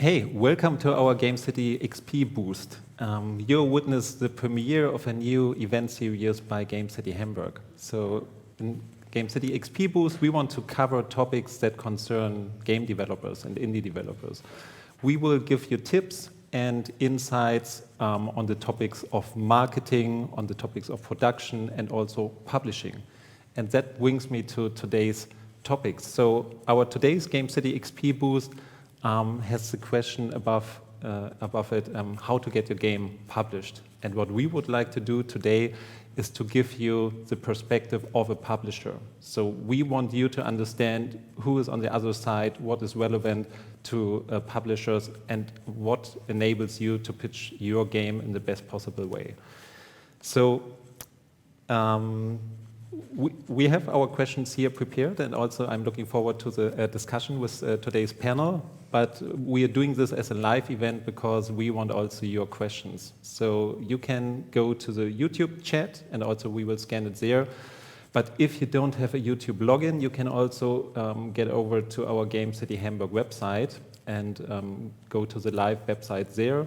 Hey, welcome to our Gamecity XP Boost. You'll witness the premiere of a new event series by Gamecity Hamburg. So in Gamecity XP Boost, we want to cover topics that concern game developers and indie developers. We will give you tips and insights on the topics of marketing, on the topics of production, and also publishing. And that brings me to today's topics. So our today's Gamecity XP Boost has the question above it, how to get your game published. And what we would like to do today is to give you the perspective of a publisher. So we want you to understand who is on the other side, what is relevant to publishers, and what enables you to pitch your game in the best possible way. So we have our questions here prepared, and also I'm looking forward to the discussion with today's panel. But we are doing this as a live event because we want also your questions. So you can go to the YouTube chat, and also we will scan it there. But if you don't have a YouTube login, you can also get over to our Gamecity Hamburg website and go to the live website there,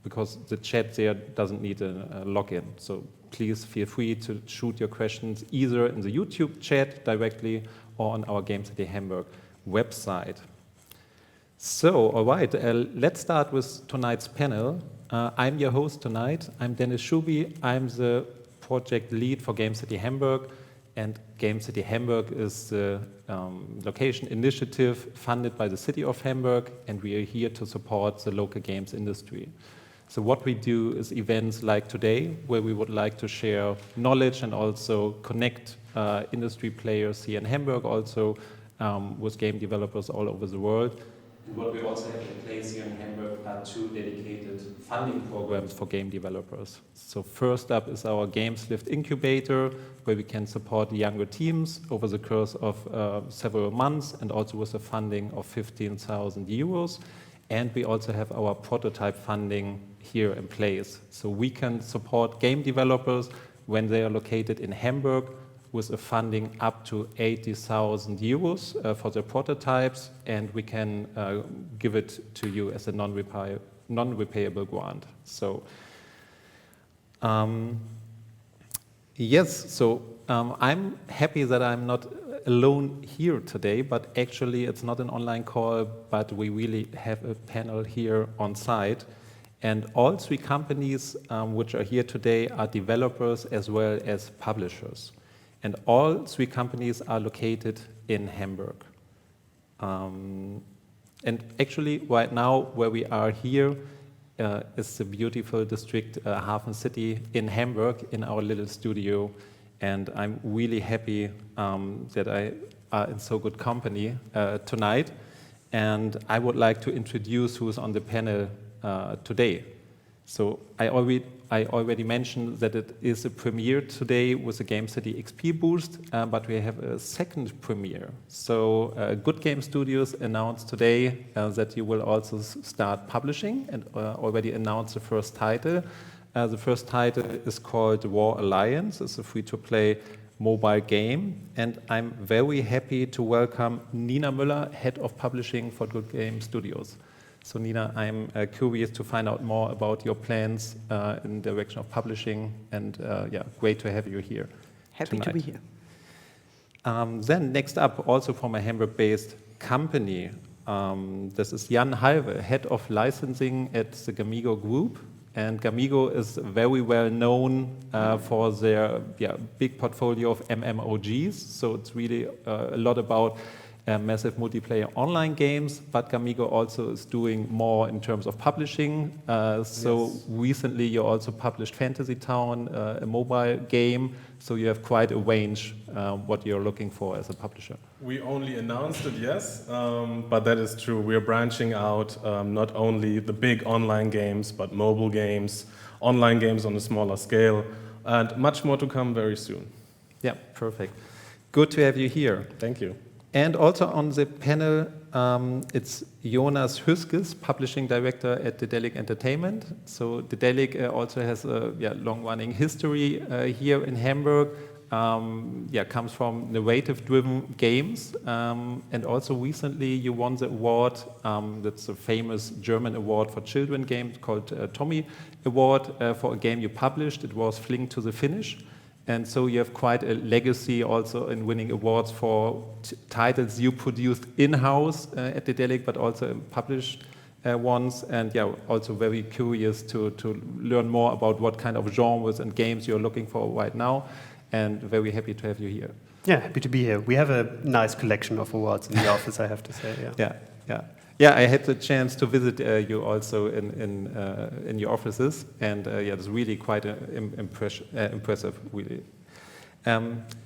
because the chat there doesn't need a login. So please feel free to shoot your questions either in the YouTube chat directly or on our Gamecity Hamburg website. So, all right, let's start with tonight's panel. I'm your host tonight. I'm Dennis Schuby. I'm the project lead for Gamecity Hamburg, and Gamecity Hamburg is the location initiative funded by the city of Hamburg, and we are here to support the local games industry. So what we do is events like today, where we would like to share knowledge and also connect industry players here in Hamburg, also with game developers all over the world. And what we also have in place here in Hamburg are two dedicated funding programs for game developers. So first up is our Games Lift Incubator, where we can support younger teams over the course of several months, and also with a funding of 15,000 euros. And we also have our prototype funding here in place. So we can support game developers when they are located in Hamburg with a funding up to 80,000 euros for their prototypes, and we can give it to you as a non-repayable grant. So, yes, so I'm happy that I'm not alone here today, but actually it's not an online call, but we really have a panel here on site. And all three companies which are here today are developers as well as publishers. And all three companies are located in Hamburg. And actually, right now, where we are here is the beautiful district Hafen City in Hamburg, in our little studio. And I'm really happy that I are in so good company tonight. And I would like to introduce who's on the panel today. So I already mentioned that it is a premiere today with the Gamecity XP Boost, but we have a second premiere. So Goodgame Studios announced today that you will also start publishing, and already announced the first title. The first title is called War Alliance. It's a free-to-play mobile game, and I'm very happy to welcome Nina Müller, Head of Publishing for Goodgame Studios. So Nina, I'm curious to find out more about your plans in the direction of publishing, and yeah, great to have you here. Happy to be here. Then next up, also from a Hamburg-based company, this is Jan Halve, Head of Licensing at the Gamigo Group. And Gamigo is very well known for their big portfolio of MMOGs. So it's really a lot about massive multiplayer online games, but Gamigo also is doing more in terms of publishing. So yes. Recently you also published Fantasy Town, a mobile game. So you have quite a range what you're looking for as a publisher. We only announced it, yes, but that is true. We are branching out not only the big online games, but mobile games, online games on a smaller scale, and much more to come very soon. Yeah, perfect. Good to have you here. Thank you. And also on the panel, it's Jonas Huskes, Publishing Director at Daedalic Entertainment. So Daedalic also has a long-running history here in Hamburg. comes from narrative-driven games, and also recently you won the award. That's a famous German award for children games called Tommy Award for a game you published. It was Fling to the Finish, and so you have quite a legacy also in winning awards for titles you produced in-house at Daedalic, but also published ones, and also very curious to learn more about what kind of genres and games you're looking for right now, and very happy to have you here. Yeah, happy to be here. We have a nice collection of awards in the office, I have to say. Yeah, I had the chance to visit you also in your offices, and it's really quite impressive, really.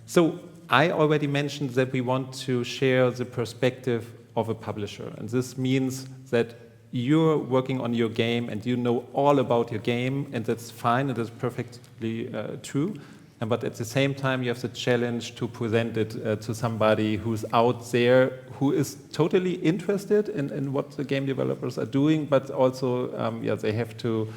So I already mentioned that we want to share the perspective of a publisher, and this means that you're working on your game and you know all about your game, and that's fine, it is perfectly true. But at the same time, you have the challenge to present it to somebody who's out there, who is totally interested in what the game developers are doing, but also they have to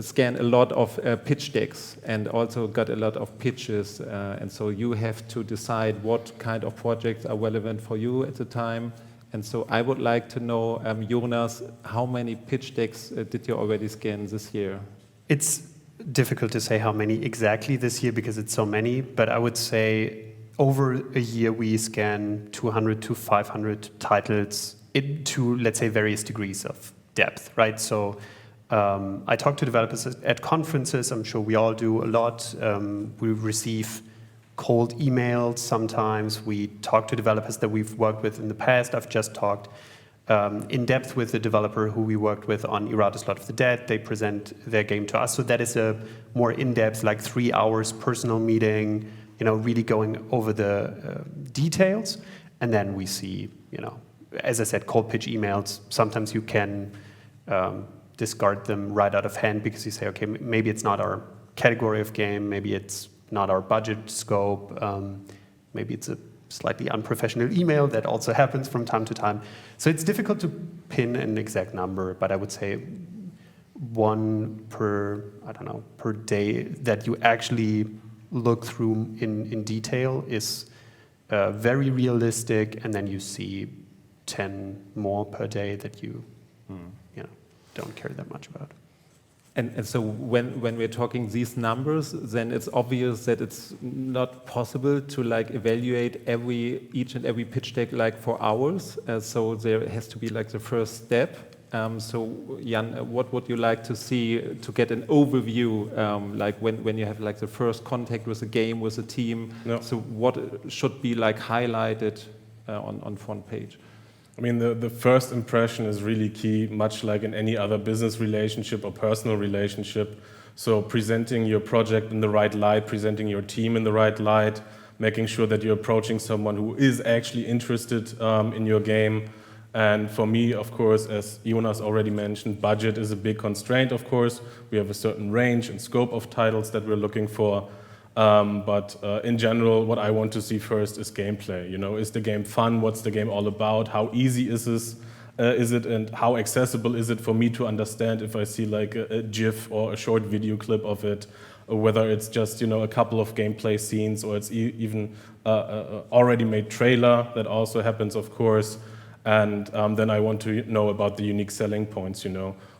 scan a lot of pitch decks and also got a lot of pitches. And so you have to decide what kind of projects are relevant for you at the time. And so I would like to know, Jonas, how many pitch decks did you already scan this year? It's difficult to say how many exactly this year because it's so many, but I would say over a year we scan 200 to 500 titles into, let's say, various degrees of depth, right? So I talk to developers at conferences. I'm sure we all do a lot. We receive cold emails sometimes. We talk to developers that we've worked with in the past. I've just talked in depth with the developer who we worked with on Iratus Lot of the Dead. They present their game to us. So that is a more in-depth, like 3 hours personal meeting, really going over the details. And then we see, as I said, cold pitch emails. Sometimes you can discard them right out of hand because you say, okay, maybe it's not our category of game, maybe it's not our budget scope, maybe it's a slightly unprofessional email. That also happens from time to time. So it's difficult to pin an exact number, but I would say one per day that you actually look through in detail is very realistic, and then you see 10 more per day that you don't care that much about. And so when we're talking these numbers, then it's obvious that it's not possible to evaluate each and every pitch deck for hours. So there has to be the first step. So Jan, what would you like to see to get an overview, when you have the first contact with the game, with the team? No. So what should be highlighted on front page? I mean, the first impression is really key, much like in any other business relationship or personal relationship. So presenting your project in the right light, presenting your team in the right light, making sure that you're approaching someone who is actually interested in your game. And for me, of course, as Jonas already mentioned, budget is a big constraint, of course. We have a certain range and scope of titles that we're looking for. But in general, what I want to see first is gameplay. Is the game fun? What's the game all about? How easy is it, and how accessible is it for me to understand if I see a GIF or a short video clip of it, or whether it's just a couple of gameplay scenes, or it's even already made trailer. That also happens, of course. And then I want to know about the unique selling points.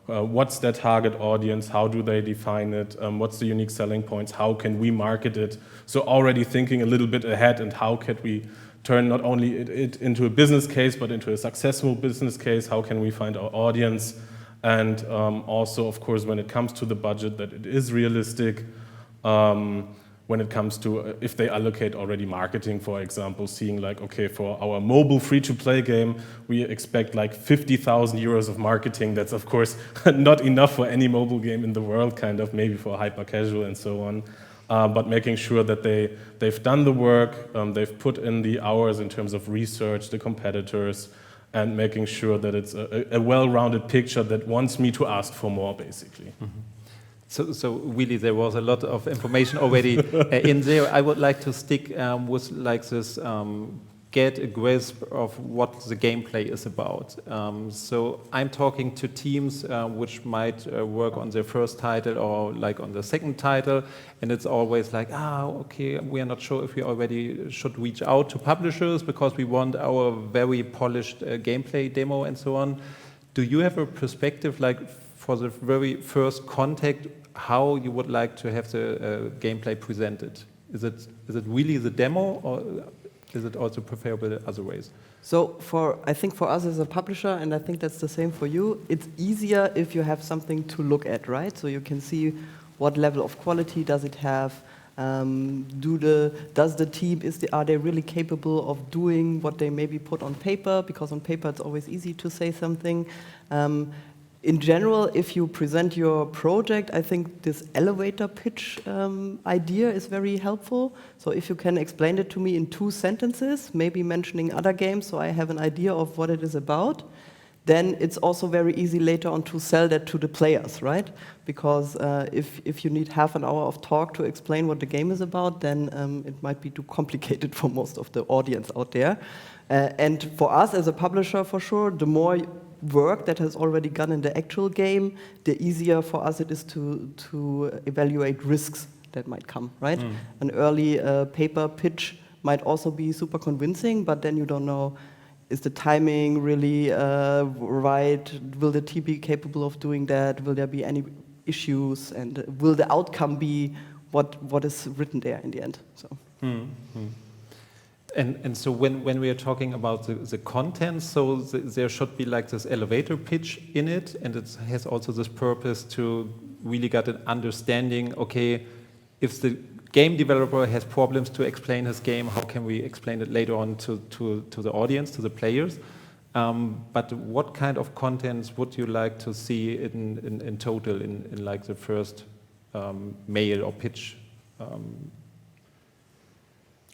What's their target audience? How do they define it? What's the unique selling points? How can we market it? So already thinking a little bit ahead, and how can we turn not only it into a business case, but into a successful business case? How can we find our audience? And also, of course, when it comes to the budget, that it is realistic. When it comes to if they allocate already marketing, for example, seeing okay, for our mobile free-to-play game, we expect 50,000 euros of marketing. That's, of course, not enough for any mobile game in the world, maybe for hyper-casual and so on. But making sure that they've done the work, they've put in the hours in terms of research, the competitors, and making sure that it's a well-rounded picture that wants me to ask for more, basically. Mm-hmm. So really, there was a lot of information already in there. I would like to stick with this get a grasp of what the gameplay is about. So I'm talking to teams which might work on their first title or like on the second title, and it's always like, okay, we are not sure if we already should reach out to publishers because we want our very polished gameplay demo and so on. Do you have a perspective like for the very first contact, how you would like to have the gameplay presented? Is it really the demo, or is it also preferable other ways? So I think for us as a publisher, and I think that's the same for you, it's easier if you have something to look at, right? So you can see what level of quality does it have. Does the team, are they really capable of doing what they maybe put on paper? Because on paper it's always easy to say something. In general, if you present your project, I think this elevator pitch idea is very helpful. So if you can explain it to me in 2 sentences, maybe mentioning other games so I have an idea of what it is about, then it's also very easy later on to sell that to the players, right? Because if you need half an hour of talk to explain what the game is about, then it might be too complicated for most of the audience out there. And for us as a publisher, for sure, the more work that has already gone in the actual game, the easier for us it is to evaluate risks that might come, right? An early paper pitch might also be super convincing, but then you don't know, is the timing really right? Will the team be capable of doing that? Will there be any issues? And will the outcome be what is written there in the end? So. And so when we are talking about the content, so there should be like this elevator pitch in it, and it has also this purpose to really get an understanding, okay, if the game developer has problems to explain his game, how can we explain it later on to the audience, to the players? But what kind of contents would you like to see in total in like the first mail or pitch?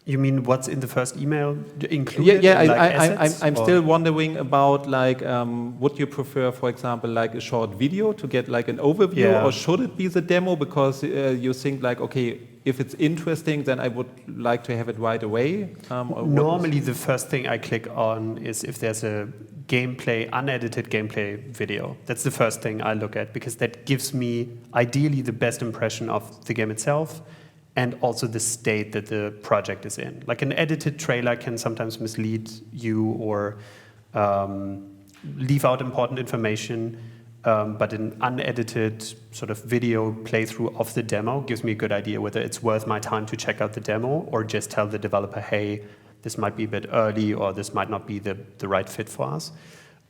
You mean what's in the first email included? Yeah, like I'm still wondering about like, would you prefer, for example, like a short video to get like an overview, or should it be the demo because you think like, okay, if it's interesting, then I would like to have it right away? Normally, the first thing I click on is if there's a unedited gameplay video. That's the first thing I look at because that gives me ideally the best impression of the game itself, and also the state that the project is in. Like an edited trailer can sometimes mislead you or leave out important information, but an unedited sort of video playthrough of the demo gives me a good idea whether it's worth my time to check out the demo or just tell the developer, hey, this might be a bit early or this might not be the right fit for us.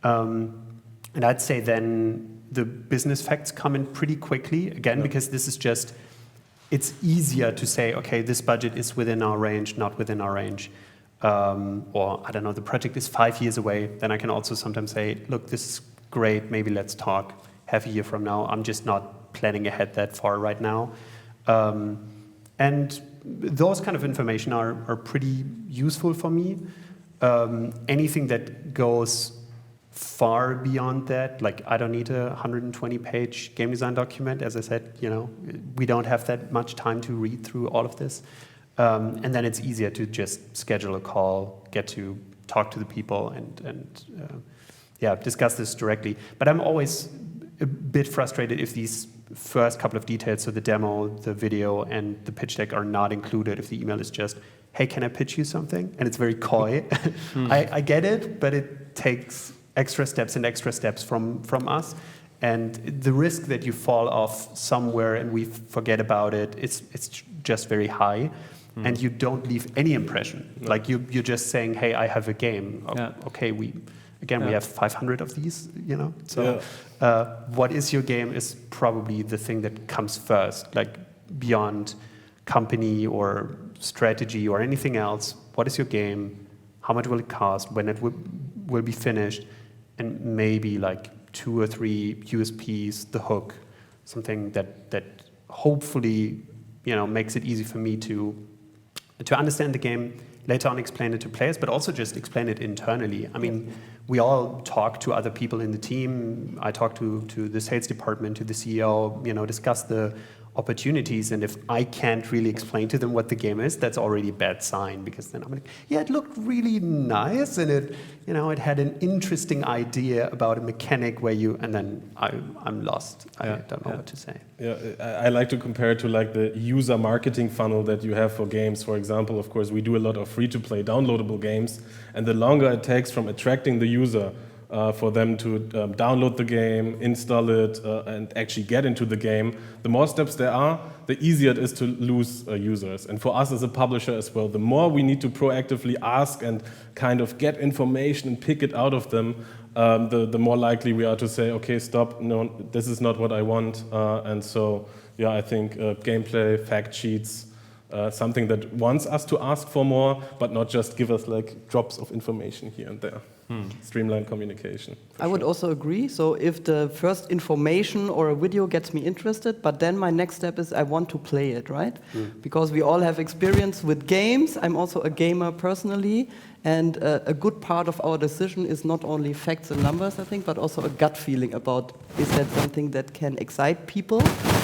And I'd say then the business facts come in pretty quickly, again, because this is just, it's easier to say, okay, this budget is within our range, not within our range. Or, I don't know, the project is 5 years away. Then I can also sometimes say, look, this is great, maybe let's talk half a year from now. I'm just not planning ahead that far right now. And those kind of information are pretty useful for me. Anything that goes far beyond that, like I don't need a 120-page game design document. As I said, we don't have that much time to read through all of this. And then it's easier to just schedule a call, get to talk to the people and discuss this directly. But I'm always a bit frustrated if these first couple of details, so the demo, the video, and the pitch deck are not included, if the email is just, hey, can I pitch you something? And it's very coy. I get it, but it takes extra steps from us. And the risk that you fall off somewhere and we forget about it, it's just very high. And you don't leave any impression. Like you're just saying, hey, I have a game. Okay, we have 500 of these, So what is your game is probably the thing that comes first, like beyond company or strategy or anything else. What is your game? How much will it cost? When it will be finished? And maybe like 2 or 3 USPs, the hook, something that hopefully makes it easy for me to understand the game, later on explain it to players, but also just explain it internally. I mean, we all talk to other people in the team. I talk to the sales department, to the CEO, discuss the opportunities. And if I can't really explain to them what the game is, that's already a bad sign, because then I'm like, yeah, it looked really nice, and it, you know, it had an interesting idea about a mechanic where you, and then I'm lost. I don't know what to say. Yeah, I like to compare it to like the user marketing funnel that you have for games. For example, of course, we do a lot of free-to-play downloadable games, and the longer it takes from attracting the user for them to download the game, install it, and actually get into the game, the more steps there are, the easier it is to lose users. And for us as a publisher as well, the more we need to proactively ask and kind of get information and pick it out of them, the more likely we are to say, okay, stop, no, this is not what I want. And so, yeah, I think gameplay, fact sheets, something that wants us to ask for more, but not just give us like drops of information here and there. Streamlined communication. I would also agree. So if the first information or a video gets me interested, but then my next step is I want to play it, right? Because we all have experience with games. I'm also a gamer personally. And a good part of our decision is not only facts and numbers, I think, but also a gut feeling about, is that something that can excite people?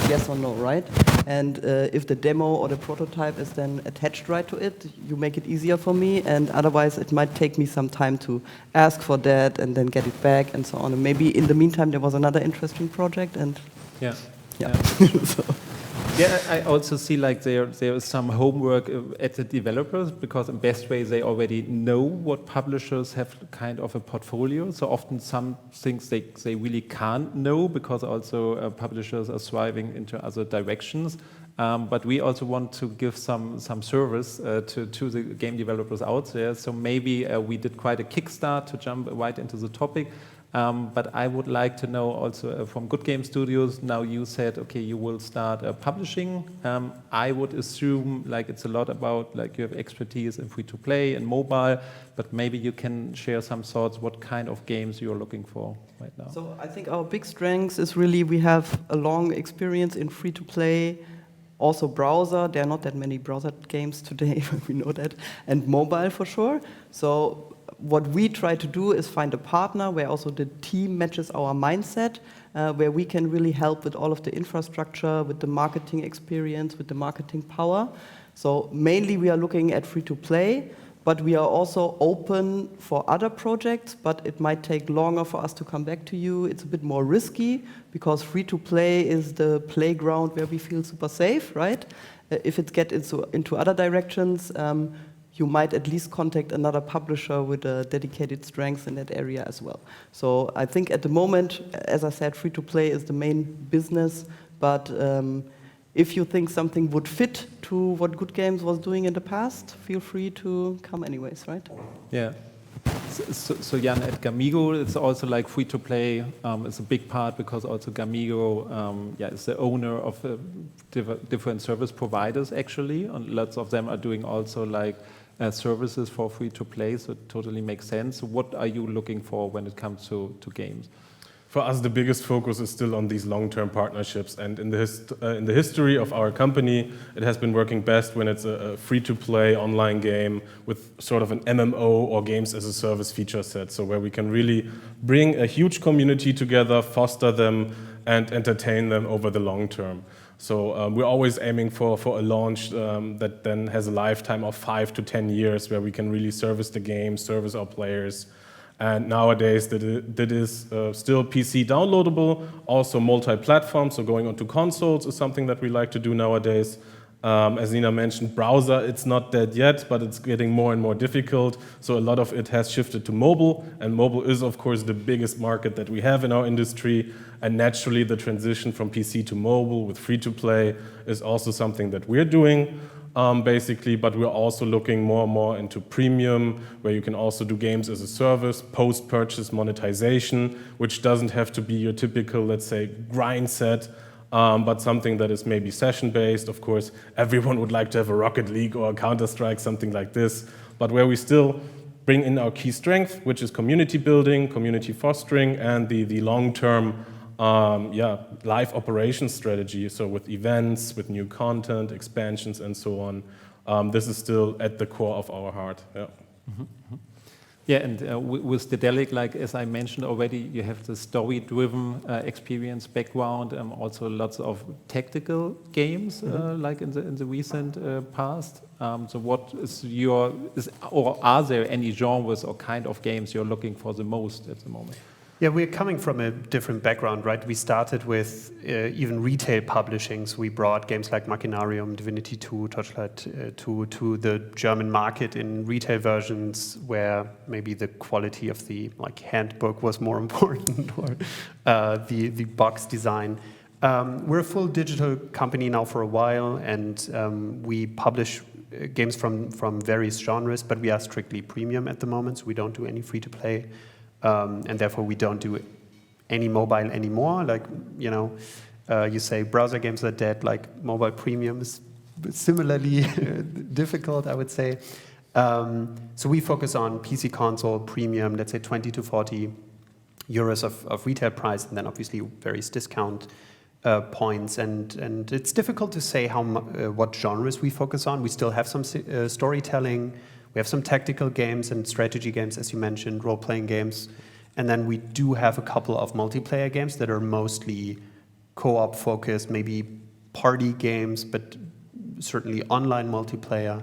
Yes or no, right? And if the demo or the prototype is then attached right to it, you make it easier for me. And otherwise, it might take me some time to ask for that and then get it back and so on. And maybe in the meantime, there was another interesting project. And Yeah. So. Yeah, I also see like there is some homework at the developers, because in best way they already know what publishers have kind of a portfolio. So often some things they really can't know, because also publishers are striving into other directions. But we also want to give some service to the game developers out there. So maybe we did quite a kickstart to jump right into the topic. But I would like to know also from Goodgame Studios, now you said, okay, you will start publishing. I would assume like it's a lot about like you have expertise in free-to-play and mobile, but maybe you can share some thoughts what kind of games you're looking for right now. So I think our big strength is really we have a long experience in free-to-play, also browser. There are not that many browser games today, we know that, and mobile for sure. So what we try to do is find a partner where also the team matches our mindset, where we can really help with all of the infrastructure, with the marketing experience, with the marketing power. So mainly we are looking at free-to-play, but we are also open for other projects, but it might take longer for us to come back to you. It's a bit more risky, because free-to-play is the playground where we feel super safe, right? If it gets into other directions, you might at least contact another publisher with a dedicated strength in that area as well. So I think at the moment, as I said, free-to-play is the main business, but if you think something would fit to what Goodgames was doing in the past, feel free to come anyways, right? Yeah. So Jan, at Gamigo, it's also like free-to-play. It's a big part, because also Gamigo is the owner of different service providers, actually, and lots of them are doing also like services for free-to-play, so it totally makes sense. So what are you looking for when it comes to games? For us, the biggest focus is still on these long-term partnerships, and in the history of our company, it has been working best when it's a free-to-play online game with sort of an MMO or games as a service feature set, so where we can really bring a huge community together, foster them, and entertain them over the long term. So we're always aiming for a launch that then has a lifetime of 5 to 10 years, where we can really service the game, service our players. And nowadays that is still PC downloadable, also multi-platform, so going onto consoles is something that we like to do nowadays. As Nina mentioned, browser, it's not dead yet, but it's getting more and more difficult. So a lot of it has shifted to mobile, and mobile is, of course, the biggest market that we have in our industry. And naturally, the transition from PC to mobile with free-to-play is also something that we're doing, basically. But we're also looking more and more into premium, where you can also do games as a service, post-purchase monetization, which doesn't have to be your typical, let's say, grind set, but something that is maybe session-based. Of course, everyone would like to have a Rocket League or a Counter-Strike, something like this, but where we still bring in our key strength, which is community building, community fostering, and the long-term live operations strategy, so with events, with new content, expansions, and so on. This is still at the core of our heart. Yeah. Yeah, and with Daedalic, like as I mentioned already, you have the story-driven experience background, also lots of tactical games, like in the recent past. So, what is or are there any genres or kind of games you're looking for the most at the moment? Yeah, we're coming from a different background, right? We started with even retail publishings. We brought games like Machinarium, Divinity 2, Torchlight 2 to the German market in retail versions where maybe the quality of the handbook was more important or the box design. We're a full digital company now for a while, and we publish games from various genres, but we are strictly premium at the moment, so we don't do any free-to-play. And therefore, we don't do any mobile anymore. Like, you say browser games are dead, like mobile premium is similarly difficult, I would say. So we focus on PC console premium, let's say 20 to 40 euros of retail price, and then obviously various discount points. And it's difficult to say what genres we focus on. We still have some storytelling. We have some tactical games and strategy games, as you mentioned, role-playing games. And then we do have a couple of multiplayer games that are mostly co-op focused, maybe party games, but certainly online multiplayer.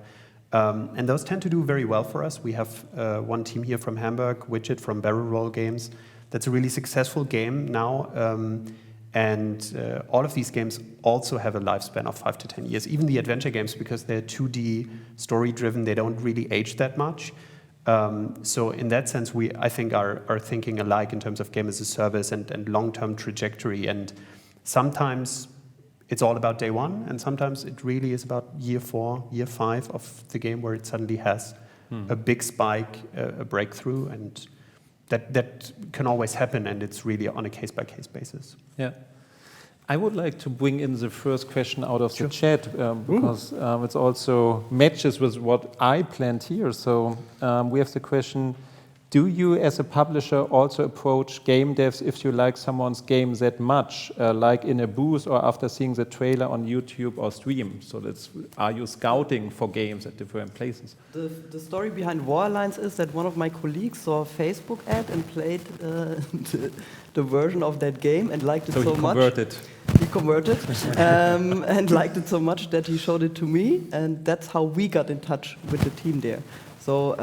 And those tend to do very well for us. We have one team here from Hamburg, Widget from Barrel Roll Games. That's a really successful game now. And all of these games also have a lifespan of 5 to 10 years. Even the adventure games, because they're 2D story-driven, they don't really age that much. So in that sense, I think are thinking alike in terms of game as a service and long-term trajectory. And sometimes it's all about day one, and sometimes it really is about year 4, year 5 of the game where it suddenly has a big spike, a breakthrough, and that can always happen, and it's really on a case-by-case basis. Yeah. I would like to bring in the first question out of the chat because it also matches with what I planned here. So we have the question, do you as a publisher also approach game devs if you like someone's game that much, like in a booth or after seeing the trailer on YouTube or stream? So are you scouting for games at different places? The story behind War Alliance is that one of my colleagues saw a Facebook ad and played the version of that game and liked it so much. He converted and liked it so much that he showed it to me, and that's how we got in touch with the team there. So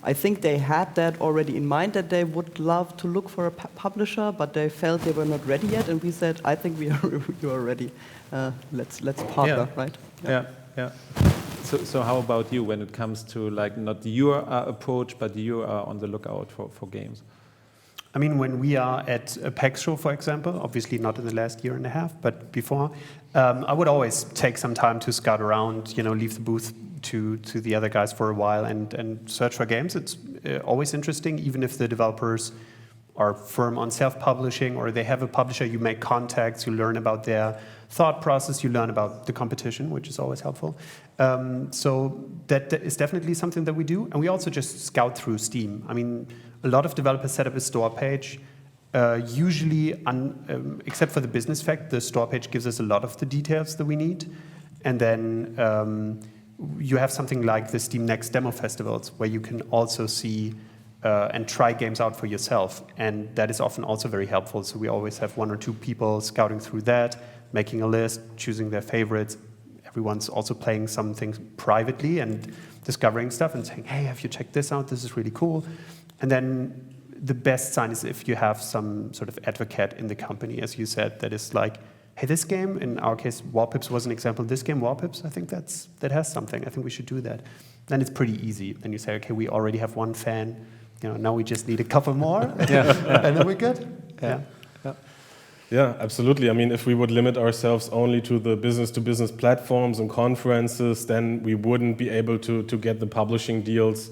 I think they had that already in mind, that they would love to look for a publisher, but they felt they were not ready yet, and we said, I think we are ready. Let's partner, right? Yeah. So how about you when it comes to not your approach, but you are on the lookout for games? I mean, when we are at a PAX show, for example, obviously not in the last year and a half, but before, I would always take some time to scout around, leave the booth to the other guys for a while and search for games. It's always interesting, even if the developers are firm on self-publishing or they have a publisher, you make contacts, you learn about their thought process, you learn about the competition, which is always helpful. So that is definitely something that we do. And we also just scout through Steam. I mean, a lot of developers set up a store page. Usually, except for the business fact, the store page gives us a lot of the details that we need. And then you have something like the Steam Next demo festivals, where you can also see and try games out for yourself. And that is often also very helpful. So we always have 1 or 2 people scouting through that, making a list, choosing their favorites. Everyone's also playing some things privately and discovering stuff and saying, hey, have you checked this out? This is really cool. And then the best sign is if you have some sort of advocate in the company, as you said, that is like, hey, this game, in our case, Warpips was an example. This game, Warpips, I think that has something. I think we should do that. Then it's pretty easy. Then you say, okay, we already have 1 fan. Now we just need a couple more, and then we're good. Yeah, absolutely. I mean, if we would limit ourselves only to the business-to-business platforms and conferences, then we wouldn't be able to get the publishing deals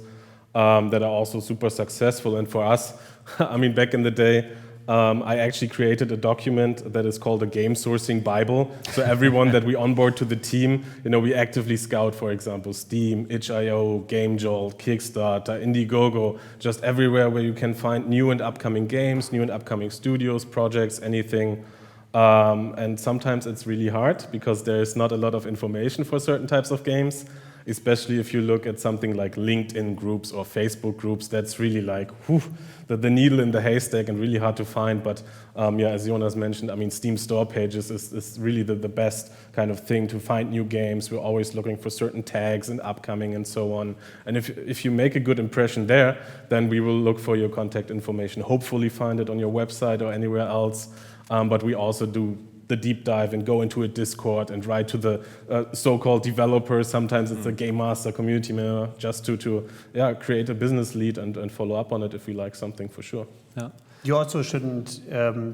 that are also super successful. And for us, I mean, back in the day, I actually created a document that is called a game sourcing Bible. So everyone that we onboard to the team, we actively scout, for example, Steam, itch.io, GameJolt, Kickstarter, Indiegogo, just everywhere where you can find new and upcoming games, new and upcoming studios, projects, anything. And sometimes it's really hard because there's not a lot of information for certain types of games. especially if you look at something like LinkedIn groups or Facebook groups. That's really like the needle in the haystack and really hard to find. But yeah, as Jonas mentioned, I mean, Steam store pages is really the best kind of thing to find new games. We're always looking for certain tags and upcoming and so on. And if you make a good impression there, then we will look for your contact information, hopefully find it on your website or anywhere else. But we also do the deep dive and go into a Discord and write to the so-called developers. Sometimes it's a game master, community member, just to create a business lead and follow up on it if we like something for sure. Yeah. You also shouldn't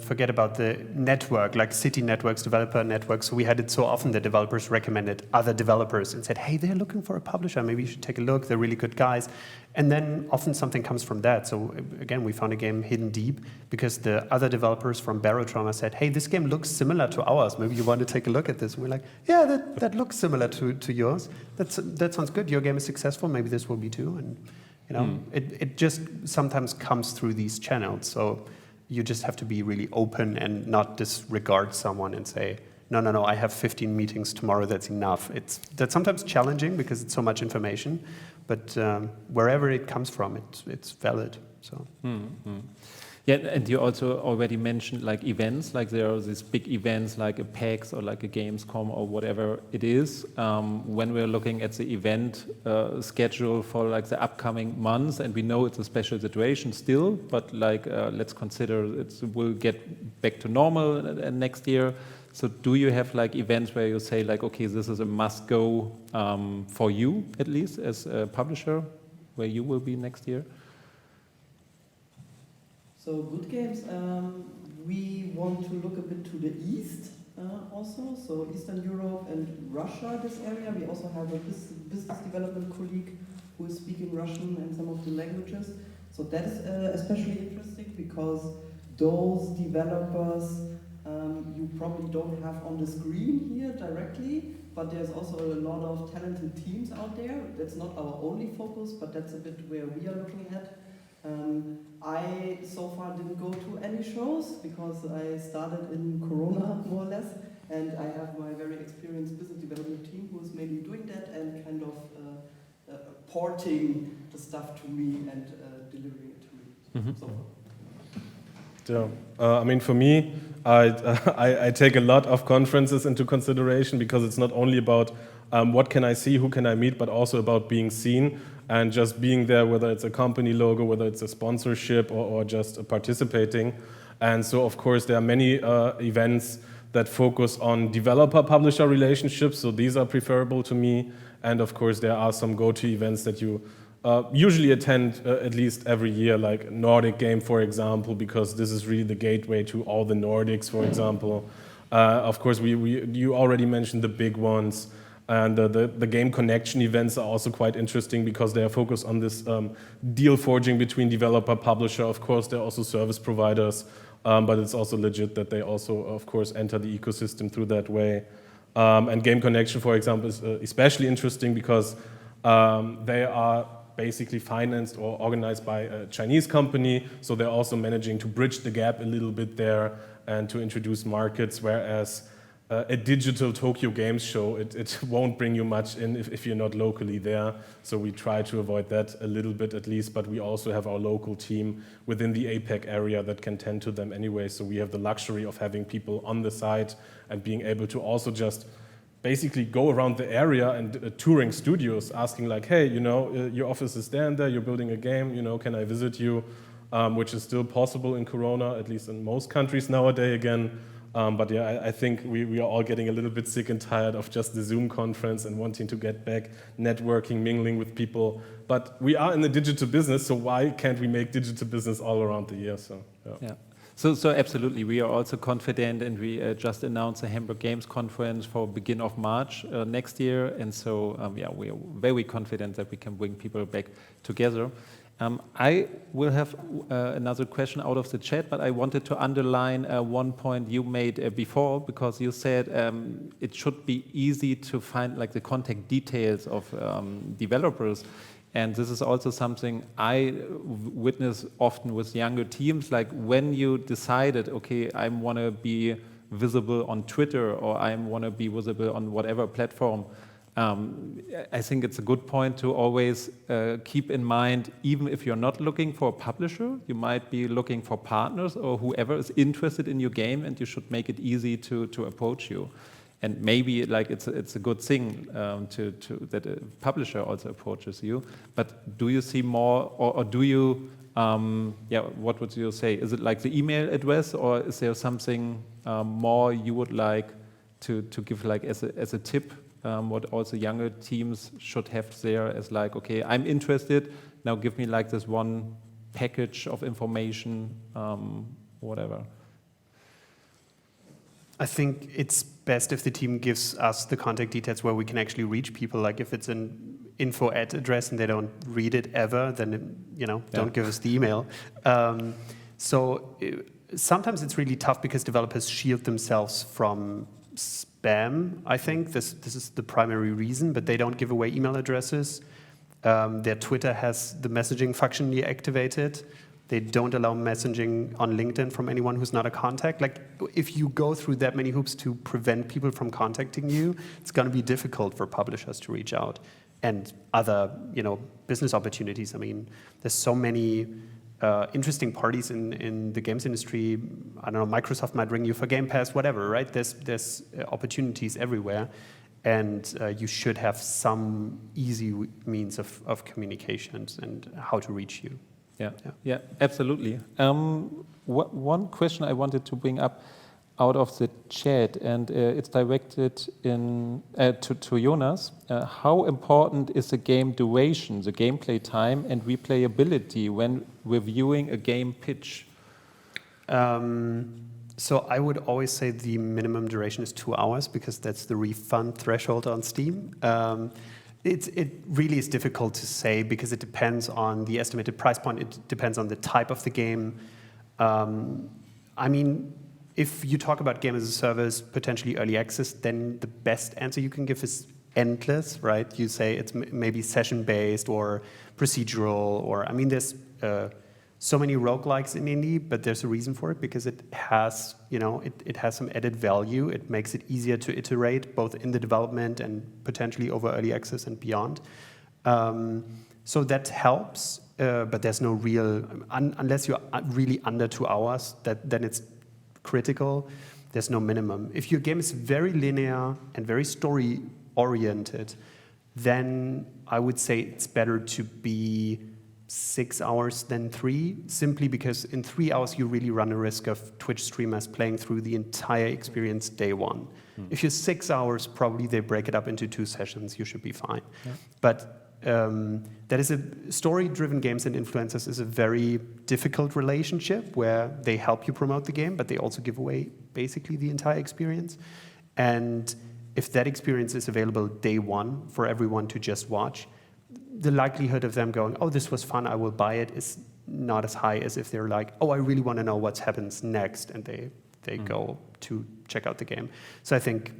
forget about the network, like city networks, developer networks. We had it so often that developers recommended other developers and said, hey, they're looking for a publisher. Maybe you should take a look. They're really good guys. And then often something comes from that. So again, we found a game hidden deep because the other developers from Barotrauma said, hey, this game looks similar to ours. Maybe you want to take a look at this. And we're like, yeah, that looks similar to yours. That sounds good. Your game is successful. Maybe this will be too. And you know, it just sometimes comes through these channels. So you just have to be really open and not disregard someone and say, no, I have 15 meetings tomorrow, that's enough. That's sometimes challenging because it's so much information, but wherever it comes from, it's valid. So. Yeah, and you also already mentioned like events, like there are these big events like a PAX or like a Gamescom or whatever it is. When we're looking at the event schedule for like the upcoming months, and we know it's a special situation still, but like let's consider it will get back to normal next year. So do you have like events where you say like, okay, this is a must go for you at least as a publisher, where you will be next year? So Good Games, we want to look a bit to the east also, so Eastern Europe and Russia, this area. We also have a business development colleague who is speaking Russian and some of the languages. So that is especially interesting because those developers you probably don't have on the screen here directly, but there's also a lot of talented teams out there. That's not our only focus, but that's a bit where we are looking at. I so far didn't go to any shows because I started in Corona more or less, and I have my very experienced business development team who is mainly doing that and kind of porting the stuff to me and delivering it to me. So I mean, for me, I take a lot of conferences into consideration because it's not only about what can I see, who can I meet, but also about being seen and just being there, whether it's a company logo, whether it's a sponsorship or just participating. And so, of course, there are many events that focus on developer-publisher relationships, so these are preferable to me. And of course, there are some go-to events that you usually attend at least every year, like Nordic Game, for example, because this is really the gateway to all the Nordics, for example. Of course, you already mentioned the big ones. And the Game Connection events are also quite interesting because they are focused on this deal forging between developer, publisher. Of course, they're also service providers, but it's also legit that they also, of course, enter the ecosystem through that way. And Game Connection, for example, is especially interesting because they are basically financed or organized by a Chinese company, so they're also managing to bridge the gap a little bit there and to introduce markets, whereas a digital Tokyo Games show, it won't bring you much in if you're not locally there. So we try to avoid that a little bit at least, but we also have our local team within the APAC area that can tend to them anyway. So we have the luxury of having people on the site and being able to also just basically go around the area and touring studios, asking like, hey, you know, your office is there and there, you're building a game, you know, can I visit you? Which is still possible in Corona, at least in most countries nowadays again. But yeah, I think we are all getting a little bit sick and tired of just the Zoom conference and wanting to get back networking, mingling with people. But we are in the digital business, so why can't we make digital business all around the year? So yeah. So absolutely, we are also confident, and we just announced a Hamburg Games conference for beginning of March next year. And so yeah, we are very confident that we can bring people back together. I will have another question out of the chat, but I wanted to underline one point you made before, because you said it should be easy to find like the contact details of developers. And this is also something I witness often with younger teams, like when you decided, okay, I want to be visible on Twitter or I want to be visible on whatever platform, I think it's a good point to always keep in mind, even if you're not looking for a publisher, you might be looking for partners or whoever is interested in your game, and you should make it easy to approach you. And maybe like it's a good thing that a publisher also approaches you. But do you see more, or do you? What would you say? Is it like the email address, or is there something more you would like to give, like as a tip? What also younger teams should have there as like, okay, I'm interested. Now give me like this one package of information, whatever. I think it's best if the team gives us the contact details where we can actually reach people. Like if it's an info at address and they don't read it ever, then don't give us the email. Sometimes it's really tough because developers shield themselves from spam. I think this is the primary reason, but they don't give away email addresses. Their Twitter has the messaging function deactivated. They don't allow messaging on LinkedIn from anyone who's not a contact. Like, if you go through that many hoops to prevent people from contacting you, it's going to be difficult for publishers to reach out. And other, business opportunities. I mean, there's so many interesting parties in the games industry. I don't know, Microsoft might ring you for Game Pass, whatever, right? There's opportunities everywhere. And you should have some easy means of communications and how to reach you. Yeah, absolutely. One question I wanted to bring up out of the chat, and it's directed to Jonas. How important is the game duration, the gameplay time, and replayability when reviewing a game pitch? So I would always say the minimum duration is 2 hours because that's the refund threshold on Steam. It really is difficult to say because it depends on the estimated price point. It depends on the type of the game. I mean, if you talk about game as a service, potentially early access, then the best answer you can give is endless, right? You say it's maybe session-based or procedural, or I mean, there's so many roguelikes in indie, but there's a reason for it because it has, it has some added value. It makes it easier to iterate both in the development and potentially over early access and beyond. So that helps, but there's no real, unless you're really under 2 hours, then it's critical. There's no minimum. If your game is very linear and very story-oriented, then I would say it's better to be 6 hours than 3, simply because in 3 hours you really run a risk of Twitch streamers playing through the entire experience day one. If you're 6 hours, probably they break it up into 2 sessions, you should be fine. Yeah. But that is a story-driven games and influencers is a very difficult relationship where they help you promote the game, but they also give away basically the entire experience. And if that experience is available day one for everyone to just watch, the likelihood of them going, oh, this was fun, I will buy it, is not as high as if they're like, oh, I really want to know what happens next, and they go to check out the game. So I think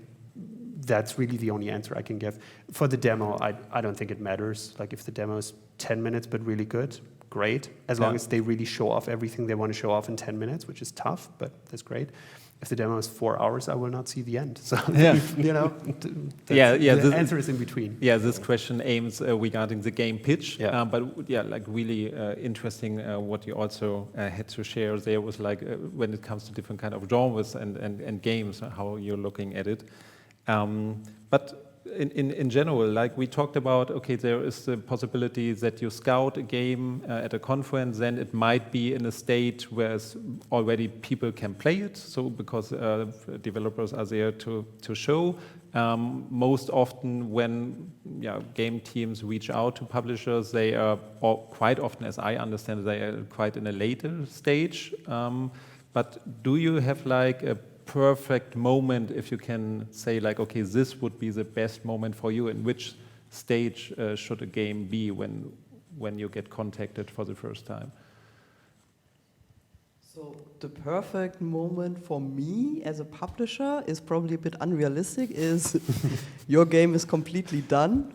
that's really the only answer I can give. For the demo, I don't think it matters. Like if the demo is 10 minutes but really good, great. As long as they really show off everything they want to show off in 10 minutes, which is tough, but that's great. If the demo is 4 hours, I will not see the end. So, the answer is in between. Yeah, this question aims regarding the game pitch. Yeah. But like really interesting what you also had to share there was like when it comes to different kind of genres and games, how you're looking at it. But in general, like we talked about, okay, there is the possibility that you scout a game at a conference, then it might be in a state where already people can play it, so because developers are there to show. Most often when game teams reach out to publishers, they are, or quite often as I understand, they are quite in a later stage. But do you have like a perfect moment, if you can say like, okay, this would be the best moment for you? In which stage should a game be when you get contacted for the first time? So the perfect moment for me as a publisher is probably a bit unrealistic, is your game is completely done.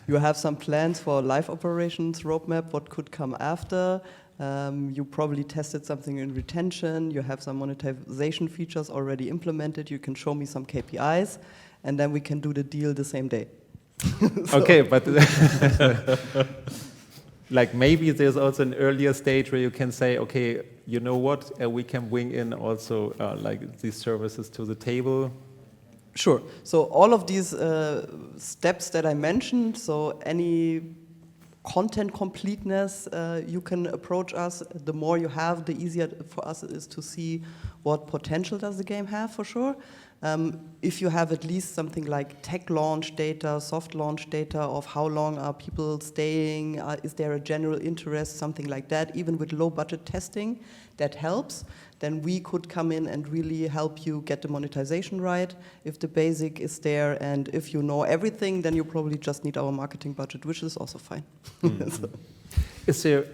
You have some plans for live operations, roadmap, what could come after. You probably tested something in retention, you have some monetization features already implemented, you can show me some KPIs, and then we can do the deal the same day. Okay, but like maybe there's also an earlier stage where you can say, okay, you know what, we can bring in also like these services to the table. Sure. So all of these steps that I mentioned, so any content completeness, you can approach us. The more you have, the easier for us it is to see what potential does the game have, for sure. If you have at least something like tech launch data, soft launch data of how long are people staying, is there a general interest, something like that, even with low budget testing, that helps. Then we could come in and really help you get the monetization right. If the basic is there and if you know everything, then you probably just need our marketing budget, which is also fine. So. Is there,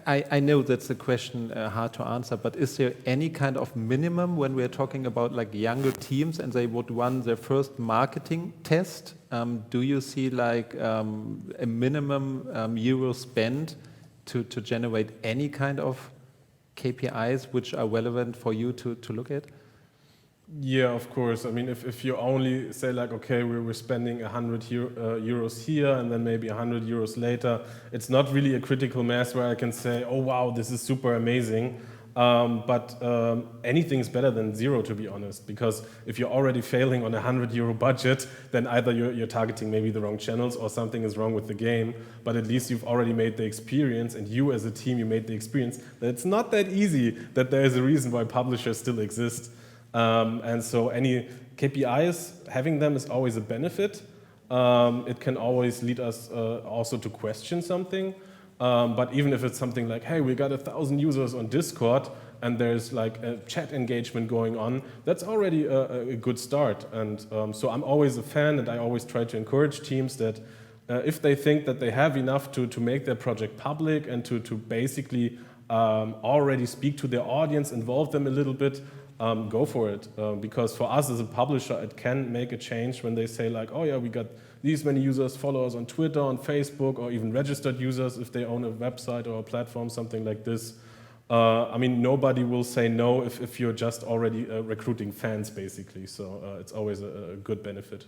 I know that's a question hard to answer, but is there any kind of minimum when we're talking about like younger teams and they would run their first marketing test? Do you see like a minimum euro spend to generate any kind of KPIs which are relevant for you to look at? Yeah, of course. I mean, if you only say like, okay, we're spending 100 euros here and then maybe 100 euros later, it's not really a critical mass where I can say, oh wow, this is super amazing. But anything's better than zero, to be honest, because if you're already failing on a 100 euro budget, then either you're targeting maybe the wrong channels or something is wrong with the game, but at least you've already made the experience, and you as a team, you made the experience that it's not that easy, that there is a reason why publishers still exist. And so any KPIs, having them is always a benefit. It can always lead us also to question something. But even if it's something like, hey, we got 1,000 users on Discord and there's like a chat engagement going on, that's already a good start. And so I'm always a fan, and I always try to encourage teams that if they think that they have enough to make their project public and to basically already speak to their audience, involve them a little bit, go for it. Because for us as a publisher, it can make a change when they say like, oh yeah, we got these many users, followers on Twitter, on Facebook, or even registered users if they own a website or a platform, something like this. I mean, nobody will say no if you're just already recruiting fans, basically. So it's always a good benefit.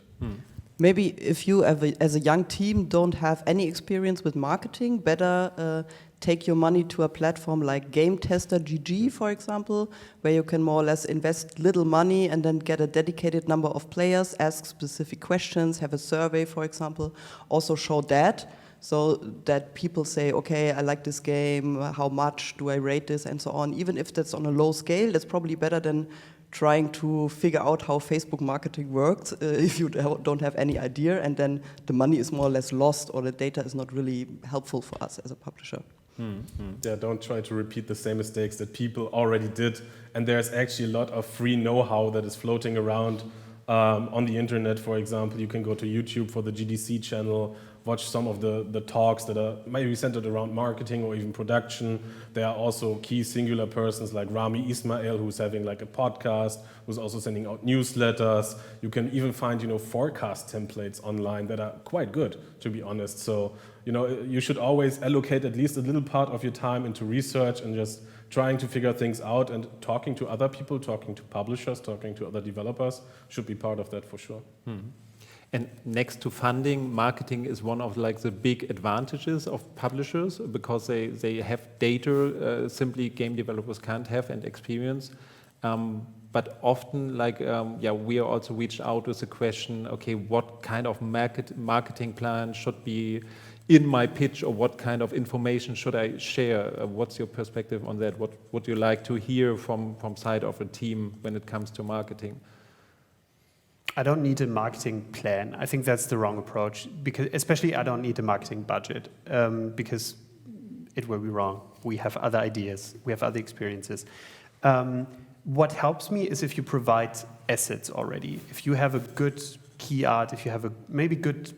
Maybe if you, as a young team, don't have any experience with marketing, better take your money to a platform like Game Tester GG, for example, where you can more or less invest little money and then get a dedicated number of players, ask specific questions, have a survey, for example. Also show that, so that people say, okay, I like this game, how much do I rate this, and so on. Even if that's on a low scale, that's probably better than trying to figure out how Facebook marketing works if you don't have any idea, and then the money is more or less lost, or the data is not really helpful for us as a publisher. Yeah, don't try to repeat the same mistakes that people already did. And there's actually a lot of free know-how that is floating around on the internet. For example, you can go to YouTube for the GDC channel, watch some of the talks that are maybe centered around marketing or even production. There are also key singular persons like Rami Ismail, who's having like a podcast, who's also sending out newsletters. You can even find, forecast templates online that are quite good, to be honest. So, you should always allocate at least a little part of your time into research and just trying to figure things out, and talking to other people, talking to publishers, talking to other developers should be part of that for sure. And next to funding, marketing is one of like the big advantages of publishers, because they have data simply game developers can't have, and experience. But often, we are also reached out with the question, okay, what kind of marketing plan should be in my pitch, or what kind of information should I share? What's your perspective on that? What would you like to hear from side of a team when it comes to marketing? I don't need a marketing plan. I think that's the wrong approach, because especially I don't need a marketing budget, because it will be wrong. We have other ideas, we have other experiences. What helps me is if you provide assets already. If you have a good key art, if you have a maybe good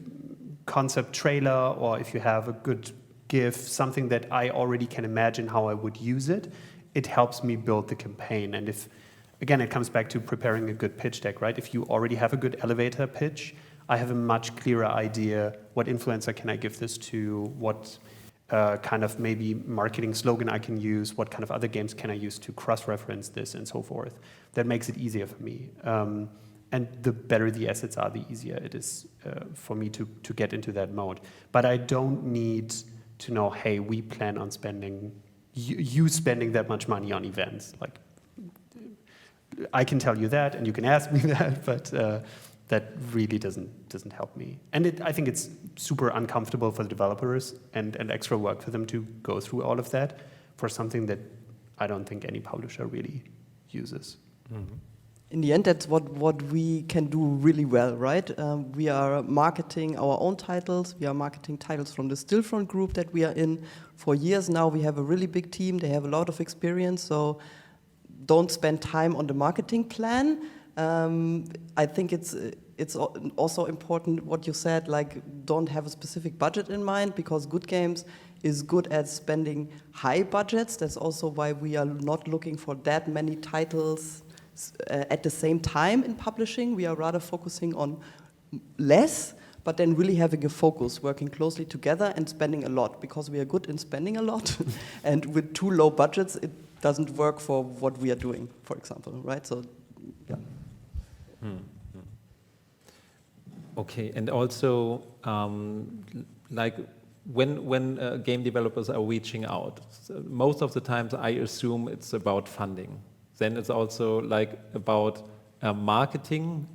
concept trailer, or if you have a good GIF, something that I already can imagine how I would use it, it helps me build the campaign. And if, again, it comes back to preparing a good pitch deck, right? If you already have a good elevator pitch, I have a much clearer idea, what influencer can I give this to, what kind of maybe marketing slogan I can use, what kind of other games can I use to cross-reference this, and so forth. That makes it easier for me. And the better the assets are, the easier it is for me to get into that mode. But I don't need to know, hey, we plan on spending, you spending that much money on events. Like, I can tell you that, and you can ask me that, but that really doesn't help me. And I think it's super uncomfortable for the developers and extra work for them to go through all of that for something that I don't think any publisher really uses. Mm-hmm. In the end, that's what we can do really well, right? We are marketing our own titles. We are marketing titles from the Stillfront group that we are in. For years now, we have a really big team. They have a lot of experience, so don't spend time on the marketing plan. I think it's also important what you said, like don't have a specific budget in mind, because Goodgames is good at spending high budgets. That's also why we are not looking for that many titles at the same time in publishing. We are rather focusing on less, but then really having a focus, working closely together and spending a lot, because we are good in spending a lot. And with too low budgets, it doesn't work for what we are doing, for example, right? So, yeah. Okay, and also, like when game developers are reaching out, so most of the times I assume it's about funding. Then it's also like about marketing.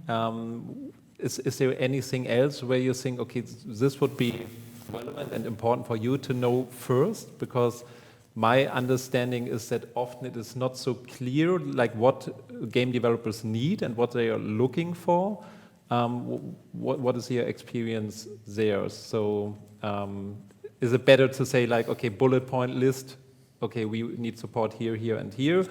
Is there anything else where you think, okay, this would be relevant and important for you to know first? Because my understanding is that often it is not so clear like what game developers need and what they are looking for. What is your experience there? So is it better to say like, okay, bullet point list, okay, we need support here, here, and here.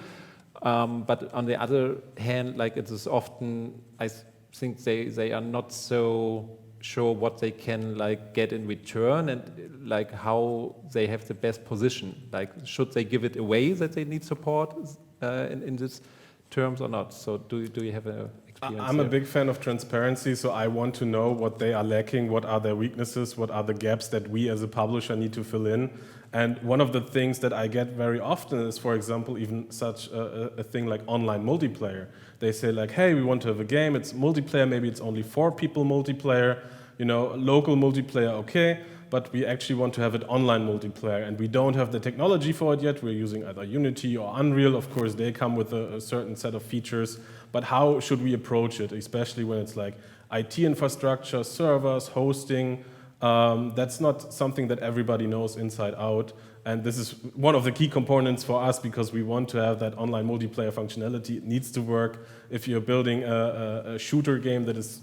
But on the other hand, like it is often, I think they are not so sure what they can like get in return and like how they have the best position. Like, should they give it away that they need support in this terms or not? So do you have a experience I'm there? a big fan of transparency, so I want to know what they are lacking, what are their weaknesses, what are the gaps that we as a publisher need to fill in. And one of the things that I get very often is, for example, even such a thing like online multiplayer. They say like, hey, we want to have a game, it's multiplayer, maybe it's only 4 people multiplayer, you know, local multiplayer, okay, but we actually want to have it online multiplayer, and we don't have the technology for it yet. We're using either Unity or Unreal. Of course, they come with a certain set of features, but how should we approach it, especially when it's like IT infrastructure, servers, hosting? That's not something that everybody knows inside out, and this is one of the key components for us because we want to have that online multiplayer functionality. It needs to work. If you're building a shooter game that is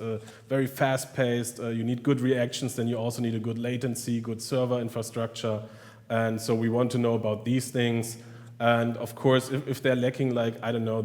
very fast-paced, you need good reactions, then you also need a good latency, good server infrastructure, and so we want to know about these things. And of course, if they're lacking, like, I don't know,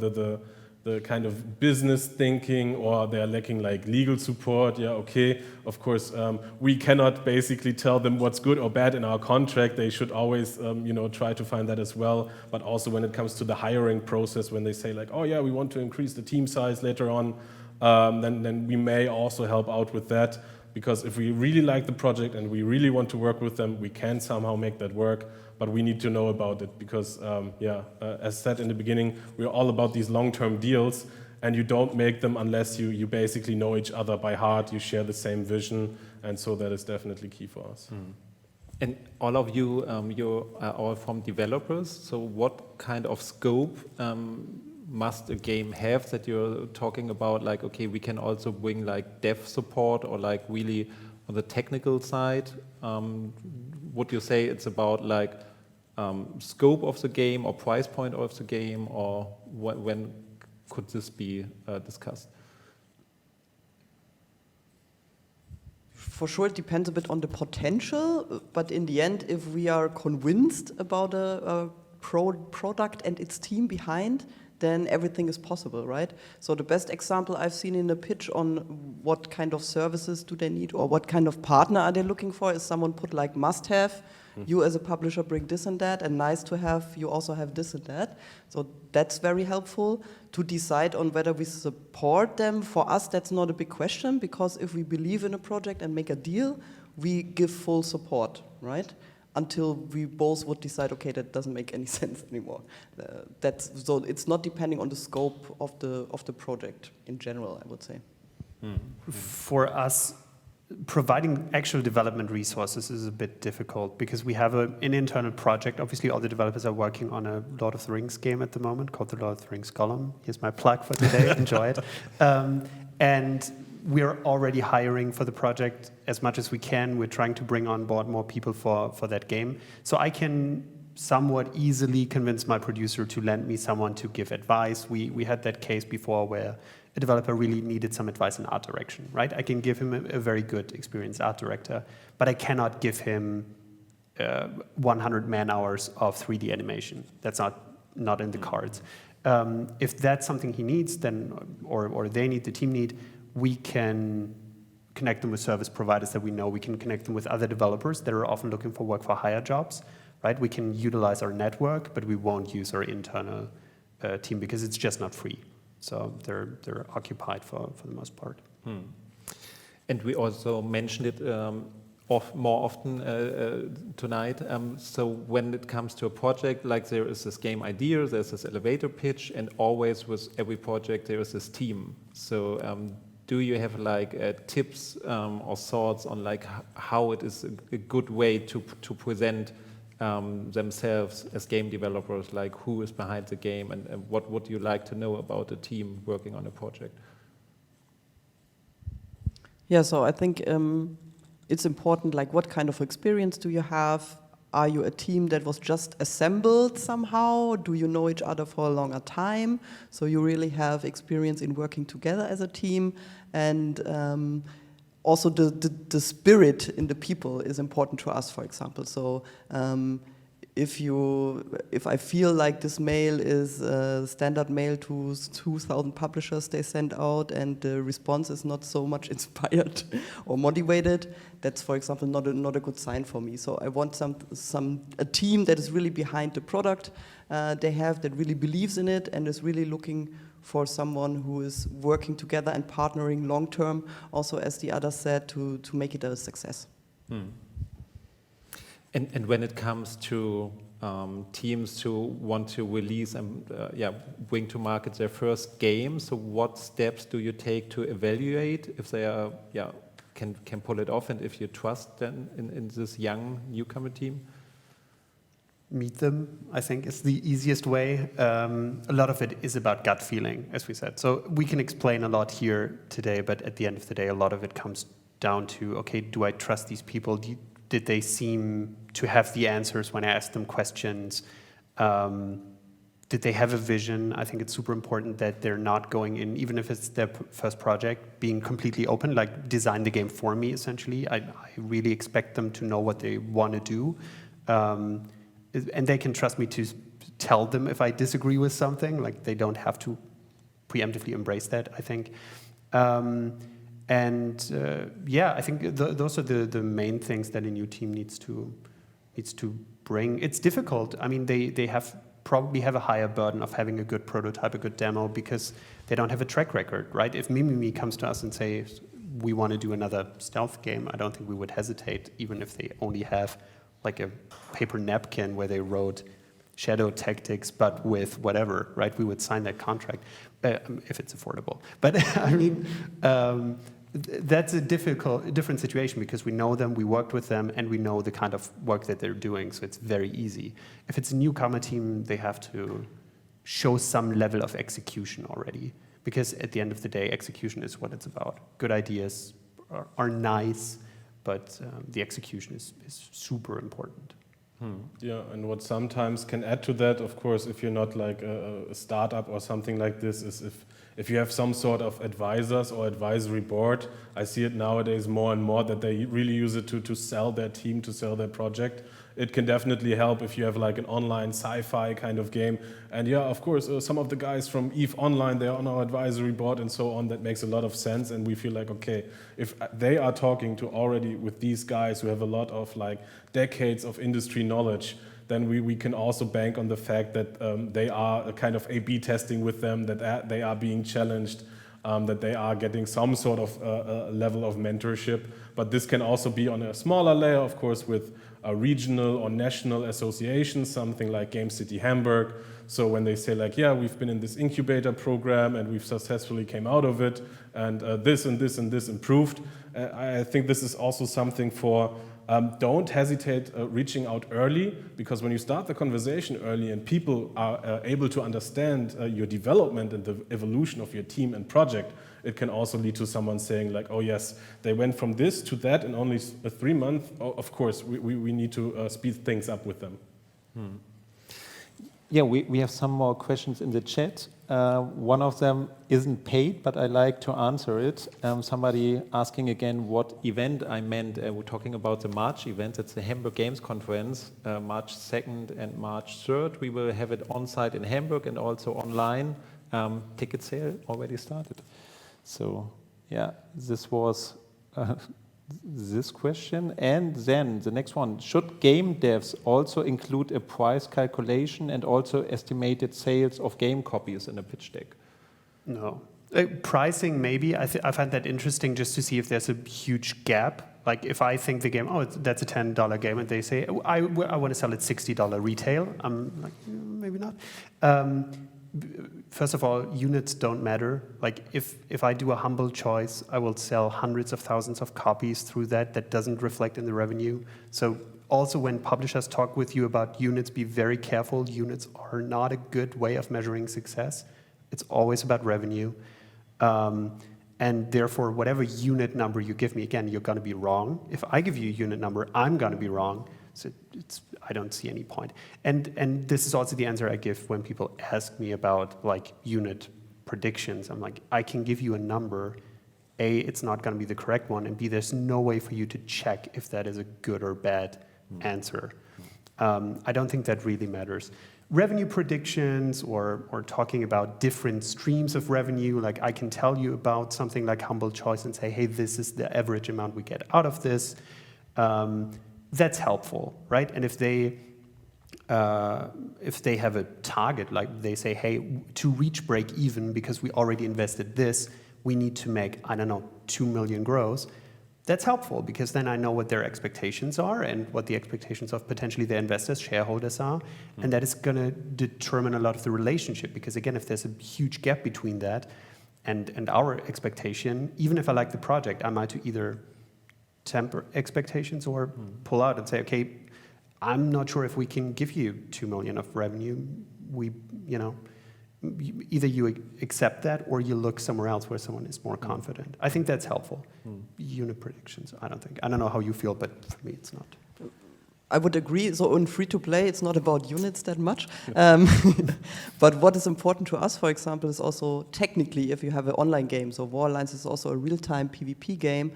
the kind of business thinking, or they're lacking like legal support, yeah, okay, of course, we cannot basically tell them what's good or bad in our contract. They should always, you know, try to find that as well. But also when it comes to the hiring process, when they say like, oh yeah, we want to increase the team size later on, then we may also help out with that. Because if we really like the project and we really want to work with them, we can somehow make that work. But we need to know about it because, as said in the beginning, we're all about these long-term deals, and you don't make them unless you basically know each other by heart, you share the same vision, and so that is definitely key for us. Mm. And all of you, you are all from developers, so what kind of scope must a game have that you're talking about? Like, okay, we can also bring like dev support or like really on the technical side. Would you say it's about like scope of the game or price point of the game, or when could this be discussed? For sure, it depends a bit on the potential, but in the end, if we are convinced about a product and its team behind, then everything is possible, right? So the best example I've seen in the pitch on what kind of services do they need or what kind of partner are they looking for is someone put like must have, you as a publisher bring this and that, and nice to have, you also have this and that. So that's very helpful to decide on whether we support them. For us, that's not a big question, because if we believe in a project and make a deal, we give full support, right? until we both would decide, okay, that doesn't make any sense anymore. So it's not depending on the scope of the project in general, I would say. For us, providing actual development resources is a bit difficult because we have an internal project. Obviously, all the developers are working on a Lord of the Rings game at the moment called the Lord of the Rings Gollum. Here's my plug for today. Enjoy it. And we're already hiring for the project as much as we can. We're trying to bring on board more people for that game. So I can somewhat easily convince my producer to lend me someone to give advice. We had that case before where a developer really needed some advice in art direction, right? I can give him a very good experienced art director, but I cannot give him 100 man-hours of 3D animation. That's not in the cards. If that's something he needs, then or they need, the team need, we can connect them with service providers that we know. We can connect them with other developers that are often looking for work for hire jobs, right? We can utilize our network, but we won't use our internal team because it's just not free. So they're occupied for the most part. And we also mentioned it more often tonight. So when it comes to a project, like there is this game idea, there's this elevator pitch, and always with every project there is this team. So do you have like tips or thoughts on like how it is a good way to present themselves as game developers, like who is behind the game and what would you like to know about a team working on a project? Yeah, so I think it's important, like what kind of experience do you have? Are you a team that was just assembled somehow? Do you know each other for a longer time? So you really have experience in working together as a team. And also the spirit in the people is important to us, for example. So if I feel like this mail is a standard mail to 2,000 publishers they send out and the response is not so much inspired or motivated, that's, for example, not a good sign for me. So I want a team that is really behind the product that really believes in it and is really looking for someone who is working together and partnering long term, also as the others said, to make it a success. And when it comes to teams who want to release and bring to market their first game, so what steps do you take to evaluate if they are can pull it off and if you trust them in this young newcomer team? Meet them, I think, is the easiest way. A lot of it is about gut feeling, as we said. So we can explain a lot here today, but at the end of the day, a lot of it comes down to, okay, do I trust these people? Did they seem to have the answers when I asked them questions? Did they have a vision? I think it's super important that they're not going in, even if it's their first project, being completely open, like design the game for me, essentially. I really expect them to know what they want to do. And they can trust me to tell them if I disagree with something. Like, they don't have to preemptively embrace that, I think. I think those are the main things that a new team needs to bring. It's difficult. I mean, they probably have a higher burden of having a good prototype, a good demo, because they don't have a track record, right? If Mimimi comes to us and says, we want to do another stealth game, I don't think we would hesitate, even if they only have like a paper napkin where they wrote Shadow Tactics, but with whatever, right? We would sign that contract if it's affordable. But I mean, that's a different situation because we know them, we worked with them, and we know the kind of work that they're doing, so it's very easy. If it's a newcomer team, they have to show some level of execution already, because at the end of the day, execution is what it's about. Good ideas are nice, but the execution is super important. Yeah, and what sometimes can add to that, of course, if you're not like a startup or something like this, is if you have some sort of advisors or advisory board. I see it nowadays more and more that they really use it to sell their team, to sell their project. It can definitely help if you have like an online sci-fi kind of game. And yeah, of course, some of the guys from EVE Online, they're on our advisory board and so on. That makes a lot of sense. And we feel like, okay, if they are talking to already with these guys who have a lot of like decades of industry knowledge, then we can also bank on the fact that they are a kind of A/B testing with them, that they are being challenged that they are getting some sort of level of mentorship. But this can also be on a smaller layer, of course, with regional or national associations, something like Gamecity Hamburg. So when they say like, yeah, we've been in this incubator program and we've successfully came out of it, and this and this and this improved, I think this is also something for don't hesitate reaching out early, because when you start the conversation early and people are able to understand your development and the evolution of your team and project, it can also lead to someone saying like, oh yes, they went from this to that in only 3 months. Oh, of course, we need to speed things up with them. Yeah, we have some more questions in the chat. One of them isn't paid, but I like to answer it. Somebody asking again what event I meant. We're talking about the March event. It's the Hamburg Games Conference, March 2nd and March 3rd. We will have it on-site in Hamburg and also online. Ticket sale already started. So, yeah, this was this question. And then the next one, should game devs also include a price calculation and also estimated sales of game copies in a pitch deck? No. Pricing, maybe. I find that interesting just to see if there's a huge gap. Like if I think the game, oh, that's a $10 game, and they say, oh, I want to sell it $60 retail, I'm like, maybe not. First of all, units don't matter. Like if I do a humble choice, I will sell hundreds of thousands of copies through that. That doesn't reflect in the revenue. So also when publishers talk with you about units, be very careful. Units are not a good way of measuring success. It's always about revenue. And therefore, whatever unit number you give me, again, you're going to be wrong. If I give you a unit number, I'm going to be wrong. So I don't see any point. And this is also the answer I give when people ask me about like unit predictions. I'm like, I can give you a number. A, it's not going to be the correct one. And B, there's no way for you to check if that is a good or bad answer. I don't think that really matters. Revenue predictions or talking about different streams of revenue, like I can tell you about something like Humble Choice and say, hey, this is the average amount we get out of this. That's helpful, right? And if they have a target, like they say, hey, to reach break even, because we already invested this, we need to make, I don't know, 2 million gross. That's helpful, because then I know what their expectations are and what the expectations of potentially their investors, shareholders are, and that is going to determine a lot of the relationship. Because again, if there's a huge gap between that and our expectation, even if I like the project, I might either temper expectations or pull out and say, okay, I'm not sure if we can give you 2 million of revenue. Either you accept that or you look somewhere else where someone is more confident. I think that's helpful. Unit predictions, I don't know how you feel, but for me it's not. I would agree. So in free-to-play, it's not about units that much. But what is important to us, for example, is also technically, if you have an online game, so Warlines is also a real-time PvP game,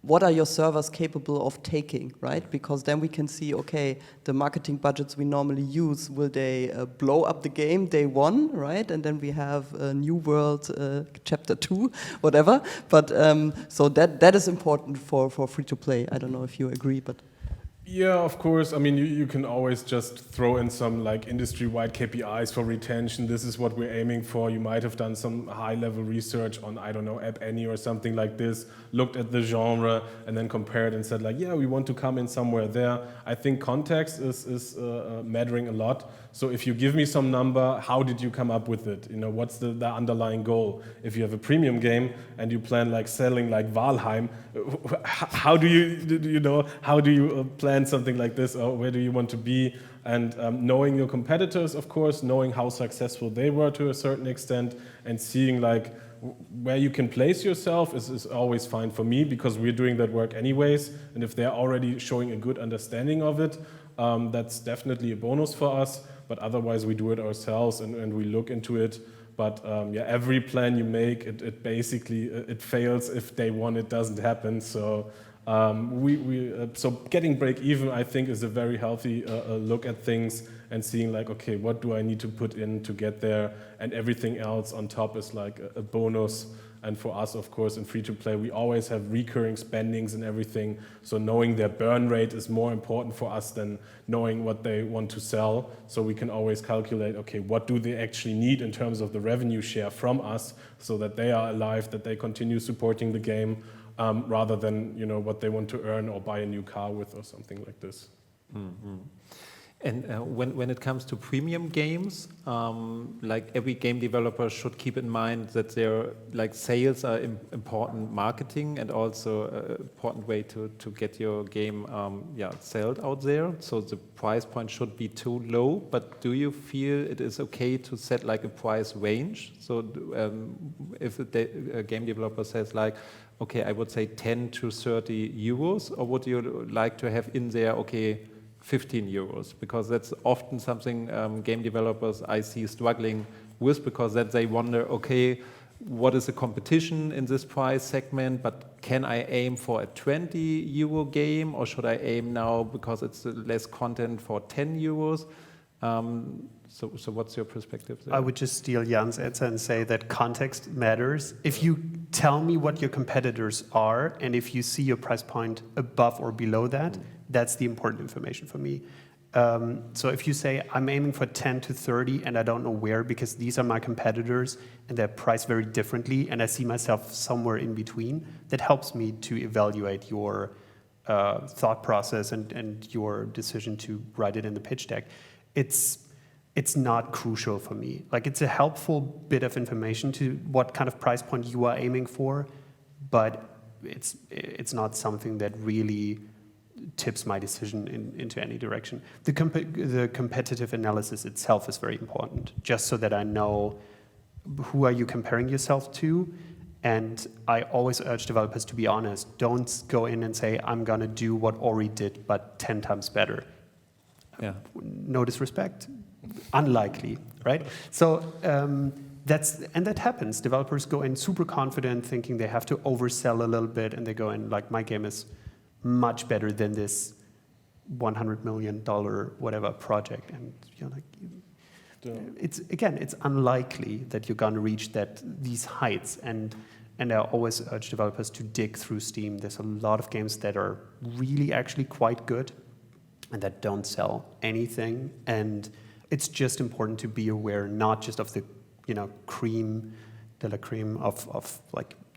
what are your servers capable of taking, right? Because then we can see, okay, the marketing budgets we normally use, will they blow up the game day one, right? And then we have New World Chapter 2, whatever. But so that is important for free-to-play. I don't know if you agree, but... Yeah, of course. I mean, you can always just throw in some like industry-wide KPIs for retention. This is what we're aiming for. You might have done some high-level research on, I don't know, App Annie or something like this, looked at the genre and then compared and said like, yeah, we want to come in somewhere there. I think context is mattering a lot. So if you give me some number, how did you come up with it? You know, what's the underlying goal? If you have a premium game and you plan like selling like Valheim, how do you plan something like this, or where do you want to be? And knowing your competitors, of course, knowing how successful they were to a certain extent, and seeing like where you can place yourself is always fine for me, because we're doing that work anyways. And if they're already showing a good understanding of it, that's definitely a bonus for us. But otherwise, we do it ourselves and we look into it. But yeah, every plan you make, it basically it fails if day one it doesn't happen. So so getting break even, I think, is a very healthy look at things and seeing like, okay, what do I need to put in to get there, and everything else on top is like a bonus. And for us, of course, in free-to-play, we always have recurring spendings and everything. So knowing their burn rate is more important for us than knowing what they want to sell. So we can always calculate, okay, what do they actually need in terms of the revenue share from us so that they are alive, that they continue supporting the game, rather than what they want to earn or buy a new car with or something like this. Mm-hmm. And when it comes to premium games, like every game developer should keep in mind that their sales are important marketing and also an important way to get your game sold out there. So the price point should be too low. But do you feel it is okay to set a price range? So if a game developer says okay, I would say 10 to 30 euros, or would you like to have in there, okay, 15 euros, because that's often something game developers I see struggling with, because that they wonder, okay, what is the competition in this price segment, but can I aim for a 20 euro game, or should I aim now, because it's less content, for 10 euros? So what's your perspective there? I would just steal Jan's answer and say that context matters. If you tell me what your competitors are, and if you see your price point above or below that, that's the important information for me. So if you say, I'm aiming for 10 to 30 and I don't know where because these are my competitors and they're priced very differently and I see myself somewhere in between, that helps me to evaluate your thought process and your decision to write it in the pitch deck. It's not crucial for me. It's a helpful bit of information to what kind of price point you are aiming for, but it's not something that really tips my decision into any direction. The competitive analysis itself is very important, just so that I know who are you comparing yourself to. And I always urge developers to be honest. Don't go in and say, I'm going to do what Ori did, but 10 times better. Yeah. No disrespect. Unlikely, right? So that happens. Developers go in super confident, thinking they have to oversell a little bit, and they go in my game is much better than this $100 million whatever project, and it's unlikely that you're going to reach these heights, and I always urge developers to dig through Steam. There's a lot of games that are really actually quite good and that don't sell anything, and it's just important to be aware not just of the cream de la creme of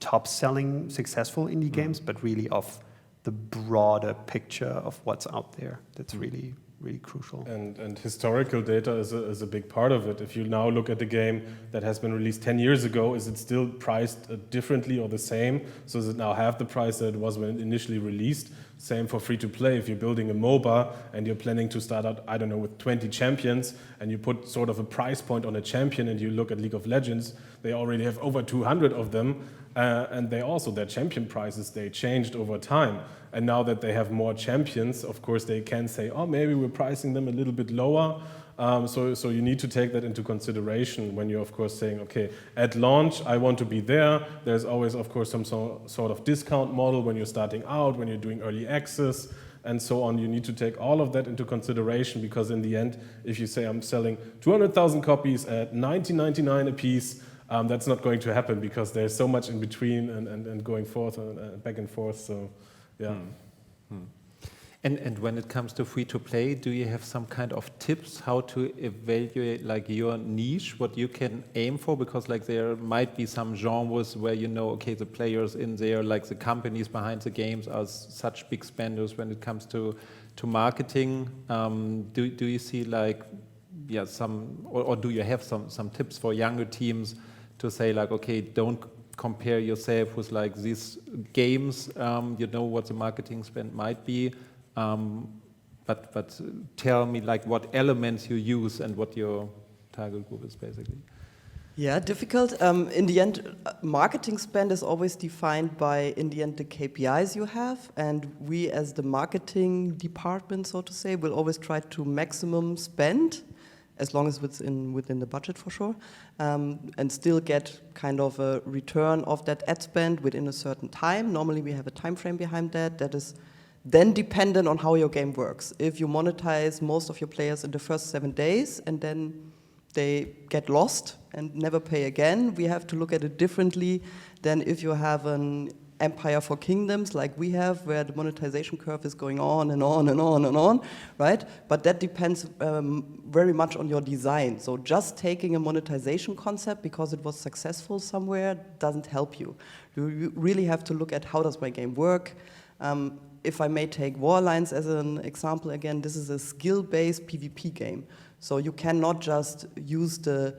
top selling successful indie games, but really of the broader picture of what's out there. That's really, really crucial. And historical data is a big part of it. If you now look at the game that has been released 10 years ago, is it still priced differently or the same? So is it now half the price that it was when it initially released? Same for free-to-play. If you're building a MOBA and you're planning to start out, I don't know, with 20 champions, and you put sort of a price point on a champion, and you look at League of Legends, they already have over 200 of them, and their champion prices, they changed over time. And now that they have more champions, of course, they can say, oh, maybe we're pricing them a little bit lower. So you need to take that into consideration when you're, of course, saying, okay, at launch, I want to be there. There's always, of course, some sort of discount model when you're starting out, when you're doing early access, and so on. You need to take all of that into consideration, because in the end, if you say I'm selling 200,000 copies at $19.99 a piece, that's not going to happen, because there's so much in between and going forth and back and forth. So, yeah. And when it comes to free-to-play, do you have some kind of tips how to evaluate your niche, what you can aim for? Because there might be some genres where okay, the players in there, the companies behind the games are such big spenders when it comes to marketing. Do you see some, or do you have some tips for younger teams to say okay, don't compare yourself with these games, what the marketing spend might be, but tell me what elements you use and what your target group is basically. Yeah, difficult. In the end, marketing spend is always defined by, in the end, the KPIs you have, and we as the marketing department, so to say, will always try to maximum spend, as long as it's within the budget for sure, and still get kind of a return of that ad spend within a certain time. Normally we have a time frame behind that is then dependent on how your game works. If you monetize most of your players in the first 7 days and then they get lost and never pay again. We have to look at it differently than if you have an Empire for Kingdoms like we have, where the monetization curve is going on and on and on and on, right? But that depends very much on your design. So just taking a monetization concept because it was successful somewhere doesn't help you. You really have to look at how does my game work. If I may take Warlines as an example again, this is a skill-based PvP game. So you cannot just use the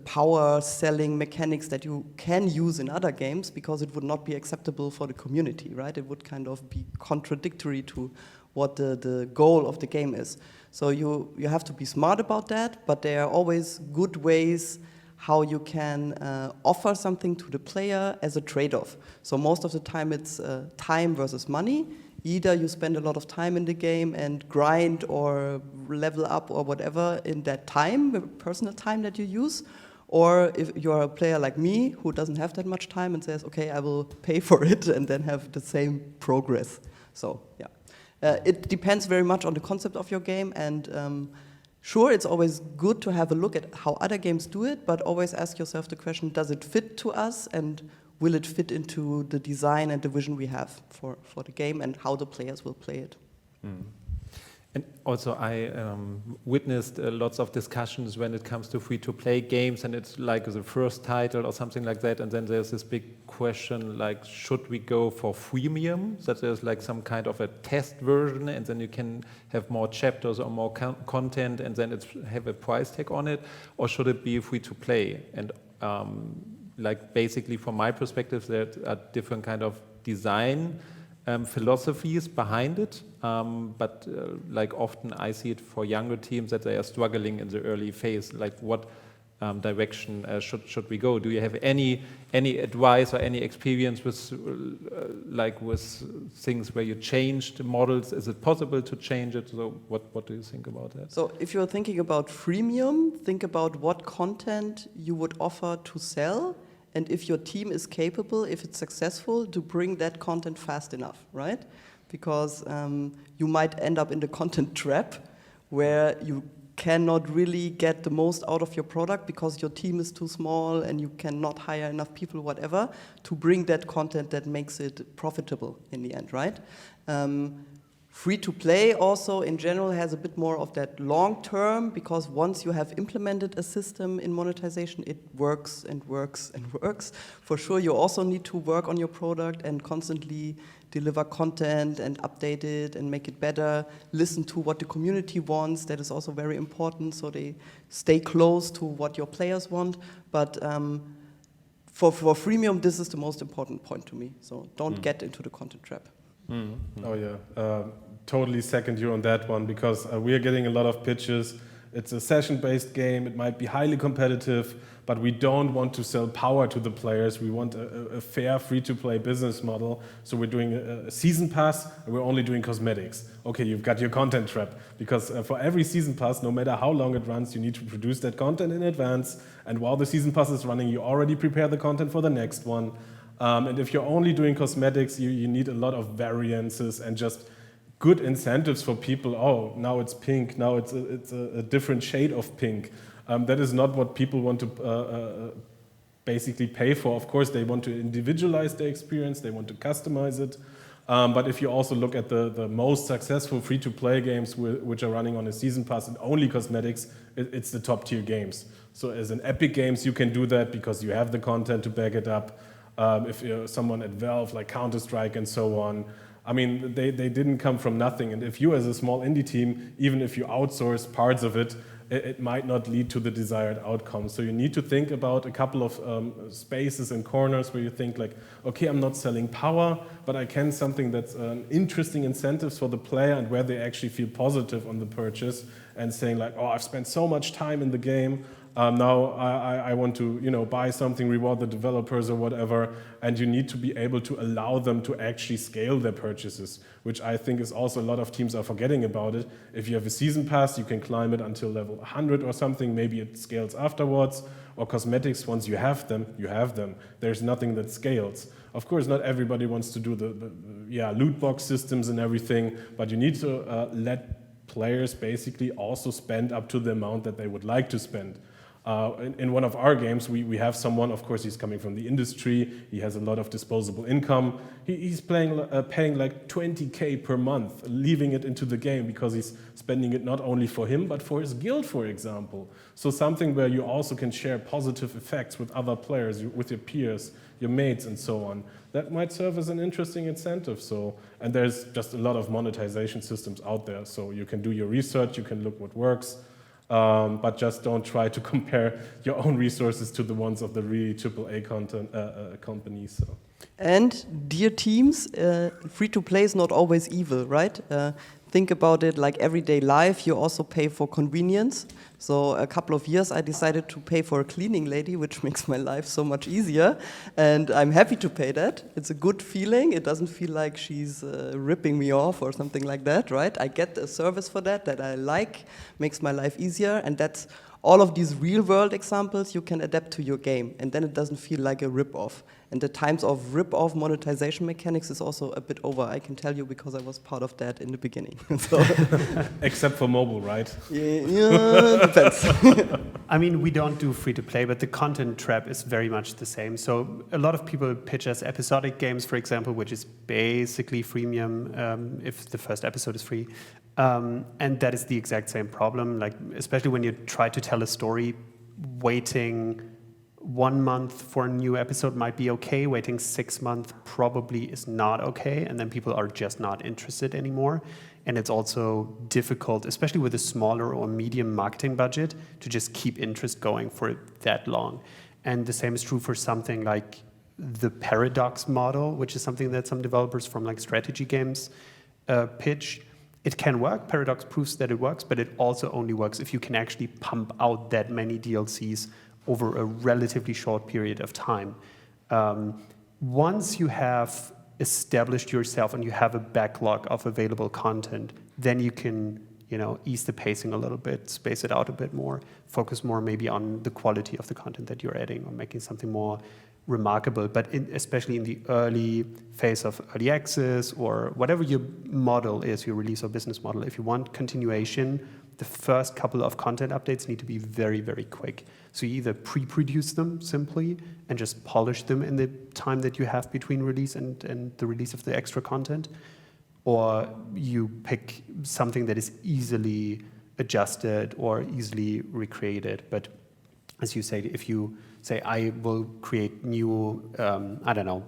power selling mechanics that you can use in other games, because it would not be acceptable for the community, right? It would kind of be contradictory to what the goal of the game is. So you have to be smart about that, but there are always good ways how you can offer something to the player as a trade-off. So most of the time it's time versus money. Either you spend a lot of time in the game and grind or level up or whatever in that time, personal time that you use, or if you're a player like me who doesn't have that much time and says, okay, I will pay for it and then have the same progress. So yeah, it depends very much on the concept of your game, and sure, it's always good to have a look at how other games do it, but always ask yourself the question, does it fit to us, and will it fit into the design and the vision we have for the game and how the players will play it? Mm. And also I witnessed lots of discussions when it comes to free-to-play games, and it's like the first title or something like that, and then there's this big question like, should we go for freemium, that there's like some kind of a test version and then you can have more chapters or more content and then it's have a price tag on it, or should it be free-to-play? And like basically from my perspective, there are different kind of design philosophies behind it, but like often I see it for younger teams that they are struggling in the early phase, like what direction should we go? Do you have any advice or any experience with with things where you changed models? Is it possible to change it? So what do you think about that? So if you're thinking about freemium, think about what content you would offer to sell, and if your team is capable, if it's successful, to bring that content fast enough, right? Because you might end up in the content trap where you cannot really get the most out of your product because your team is too small and you cannot hire enough people, whatever, to bring that content that makes it profitable in the end, right? Free-to-play also, in general, has a bit more of that long-term, because once you have implemented a system in monetization, it works and works and works. For sure, you also need to work on your product and constantly deliver content and update it and make it better, listen to what the community wants. That is also very important, so they stay close to what your players want. But for freemium, this is the most important point to me. So don't get into the content trap. Oh yeah, totally second you on that one, because we are getting a lot of pitches. It's a session-based game, it might be highly competitive, but we don't want to sell power to the players. We want a fair free-to-play business model. So we're doing a season pass, and we're only doing cosmetics. Okay, you've got your content trap, because for every season pass, no matter how long it runs, you need to produce that content in advance, and while the season pass is running, you already prepare the content for the next one. And if you're only doing cosmetics, you need a lot of variances and just good incentives for people. Oh, now it's pink, now it's a different shade of pink. That is not what people want to basically pay for. Of course, they want to individualize their experience, they want to customize it. But if you also look at the most successful free-to-play games which are running on a season pass and only cosmetics, it's the top-tier games. So as an Epic Games, you can do that because you have the content to back it up. If you're someone at Valve, like Counter-Strike and so on, I mean, they didn't come from nothing. And if you as a small indie team, even if you outsource parts of it, it might not lead to the desired outcome. So you need to think about a couple of spaces and corners where you think like, okay, I'm not selling power, but I can something that's interesting incentives for the player and where they actually feel positive on the purchase and saying like, oh, I've spent so much time in the game, now I want to, buy something, reward the developers or whatever, and you need to be able to allow them to actually scale their purchases, which I think is also a lot of teams are forgetting about it. If you have a season pass, you can climb it until level 100 or something, maybe it scales afterwards, or cosmetics, once you have them, you have them. There's nothing that scales. Of course, not everybody wants to do the loot box systems and everything, but you need to let players basically also spend up to the amount that they would like to spend. In one of our games, we have someone, of course, he's coming from the industry, he has a lot of disposable income, he's paying like 20K per month, leaving it into the game because he's spending it not only for him, but for his guild, for example. So something where you also can share positive effects with other players, with your peers, your mates, and so on. That might serve as an interesting incentive. And there's just a lot of monetization systems out there, so you can do your research, you can look what works. But just don't try to compare your own resources to the ones of the really AAA content companies. So. And dear teams, free-to-play is not always evil, right? Think about it like everyday life, you also pay for convenience. So a couple of years I decided to pay for a cleaning lady, which makes my life so much easier. And I'm happy to pay that. It's a good feeling. It doesn't feel like she's ripping me off or something like that, right? I get a service for that I like, makes my life easier. And that's all of these real-world examples you can adapt to your game. And then it doesn't feel like a rip-off. And the times of rip-off monetization mechanics is also a bit over, I can tell you, because I was part of that in the beginning. Except for mobile, right? Yeah, depends. I mean, we don't do free-to-play, but the content trap is very much the same. So a lot of people pitch us episodic games, for example, which is basically freemium if the first episode is free. And that is the exact same problem, like especially when you try to tell a story, waiting 1 month for a new episode might be okay, waiting 6 months probably is not okay, and then people are just not interested anymore. And it's also difficult, especially with a smaller or medium marketing budget, to just keep interest going for that long. And the same is true for something like the paradox model, which is something that some developers from like strategy games pitch. It can work, Paradox proves that it works, but it also only works if you can actually pump out that many DLCs over a relatively short period of time. Once you have established yourself and you have a backlog of available content, then you can, ease the pacing a little bit, space it out a bit more, focus more maybe on the quality of the content that you're adding or making something more remarkable. But especially in the early phase of early access or whatever your model is, your release or business model, if you want continuation, the first couple of content updates need to be very, very quick. So you either pre-produce them simply and just polish them in the time that you have between release and the release of the extra content, or you pick something that is easily adjusted or easily recreated. But as you say, if you say, I will create new,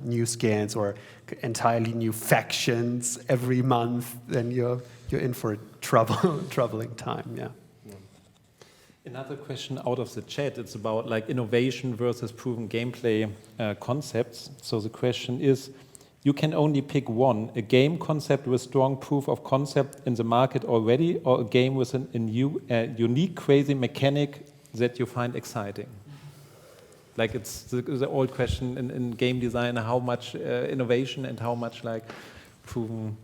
new skins or entirely new factions every month, then you're in for a troubling time, yeah. Another question out of the chat, it's about like innovation versus proven gameplay concepts. So the question is, you can only pick one, a game concept with strong proof of concept in the market already, or a game with a new, unique, crazy mechanic that you find exciting? Like it's the old question in game design, how much innovation and how much like proven.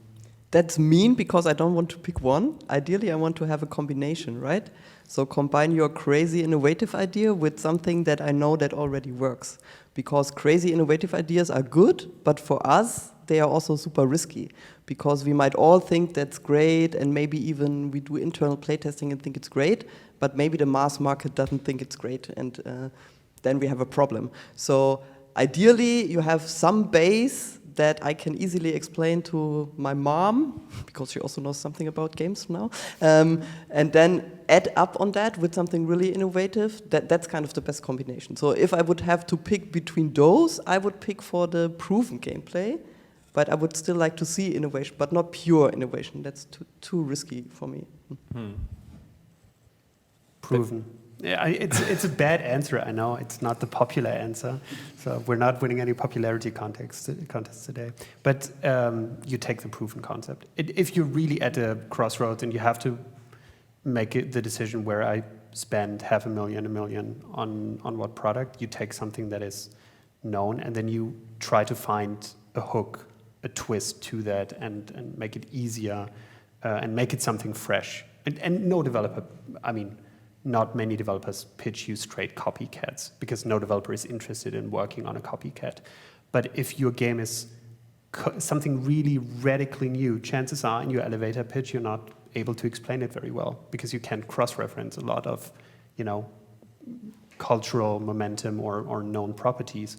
That's mean because I don't want to pick one. Ideally, I want to have a combination, right? So combine your crazy innovative idea with something that I know that already works. Because crazy innovative ideas are good, but for us, they are also super risky. Because we might all think that's great, and maybe even we do internal playtesting and think it's great, but maybe the mass market doesn't think it's great, and then we have a problem. So ideally, you have some base that I can easily explain to my mom, because she also knows something about games now, and then add up on that with something really innovative. That's kind of the best combination. So if I would have to pick between those, I would pick for the proven gameplay, but I would still like to see innovation, but not pure innovation. That's too risky for me. Proven. Yeah, it's a bad answer, I know. It's not the popular answer. So we're not winning any popularity contests today. But you take the proven concept. If you're really at a crossroads and you have to make the decision where I spend $500,000, $1 million on what product, you take something that is known and then you try to find a hook, a twist to that and make it easier and make it something fresh. And no developer, not many developers pitch you straight copycats because no developer is interested in working on a copycat. But if your game is something really radically new, chances are in your elevator pitch you're not able to explain it very well because you can't cross-reference a lot of, cultural momentum or known properties.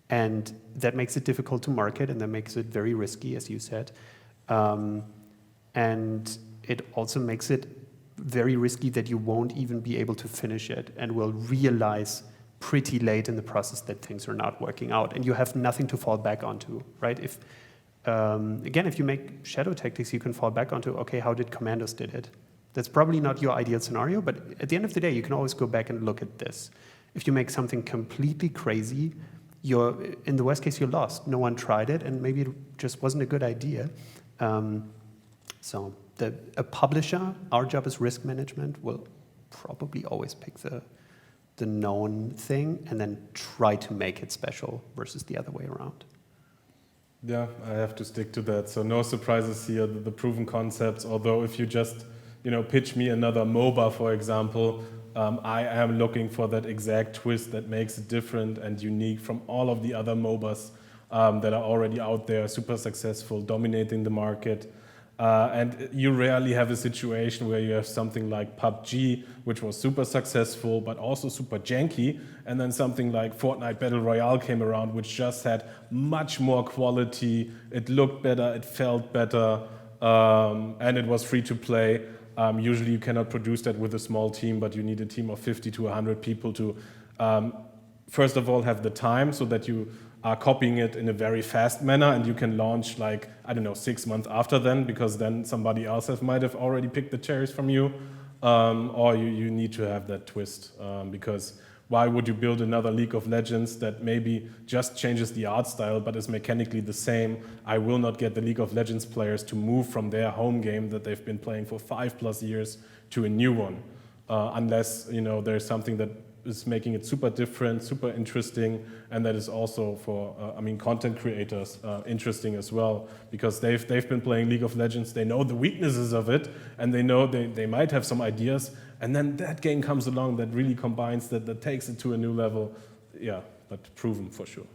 And that makes it difficult to market, and that makes it very risky, as you said. And it also makes it very risky that you won't even be able to finish it and will realize pretty late in the process that things are not working out, and you have nothing to fall back onto, right? If again, if you make shadow tactics, you can fall back onto, okay, how did Commandos did it? That's probably not your ideal scenario, but at the end of the day, you can always go back and look at this. If you make something completely crazy, in the worst case, you're lost. No one tried it, and maybe it just wasn't a good idea. So a publisher, our job is risk management, will probably always pick the known thing and then try to make it special versus the other way around. Yeah, I have to stick to that. So no surprises here, the proven concepts, although if you just pitch me another MOBA, for example, I am looking for that exact twist that makes it different and unique from all of the other MOBAs that are already out there, super successful, dominating the market. And you rarely have a situation where you have something like PUBG, which was super successful, but also super janky, and then something like Fortnite Battle Royale came around, which just had much more quality, it looked better, it felt better, and it was free to play. Usually you cannot produce that with a small team, but you need a team of 50 to 100 people to, first of all, have the time so that you are copying it in a very fast manner, and you can launch 6 months after then, because then somebody else might have already picked the cherries from you, or you need to have that twist, because why would you build another League of Legends that maybe just changes the art style but is mechanically the same? I will not get the League of Legends players to move from their home game that they've been playing for 5+ years to a new one, unless there's something that is making it super different, super interesting, and that is also for content creators interesting as well, because they've been playing League of Legends, they know the weaknesses of it, and they know they might have some ideas, and then that game comes along that really combines that takes it to a new level. Yeah, but proven for sure.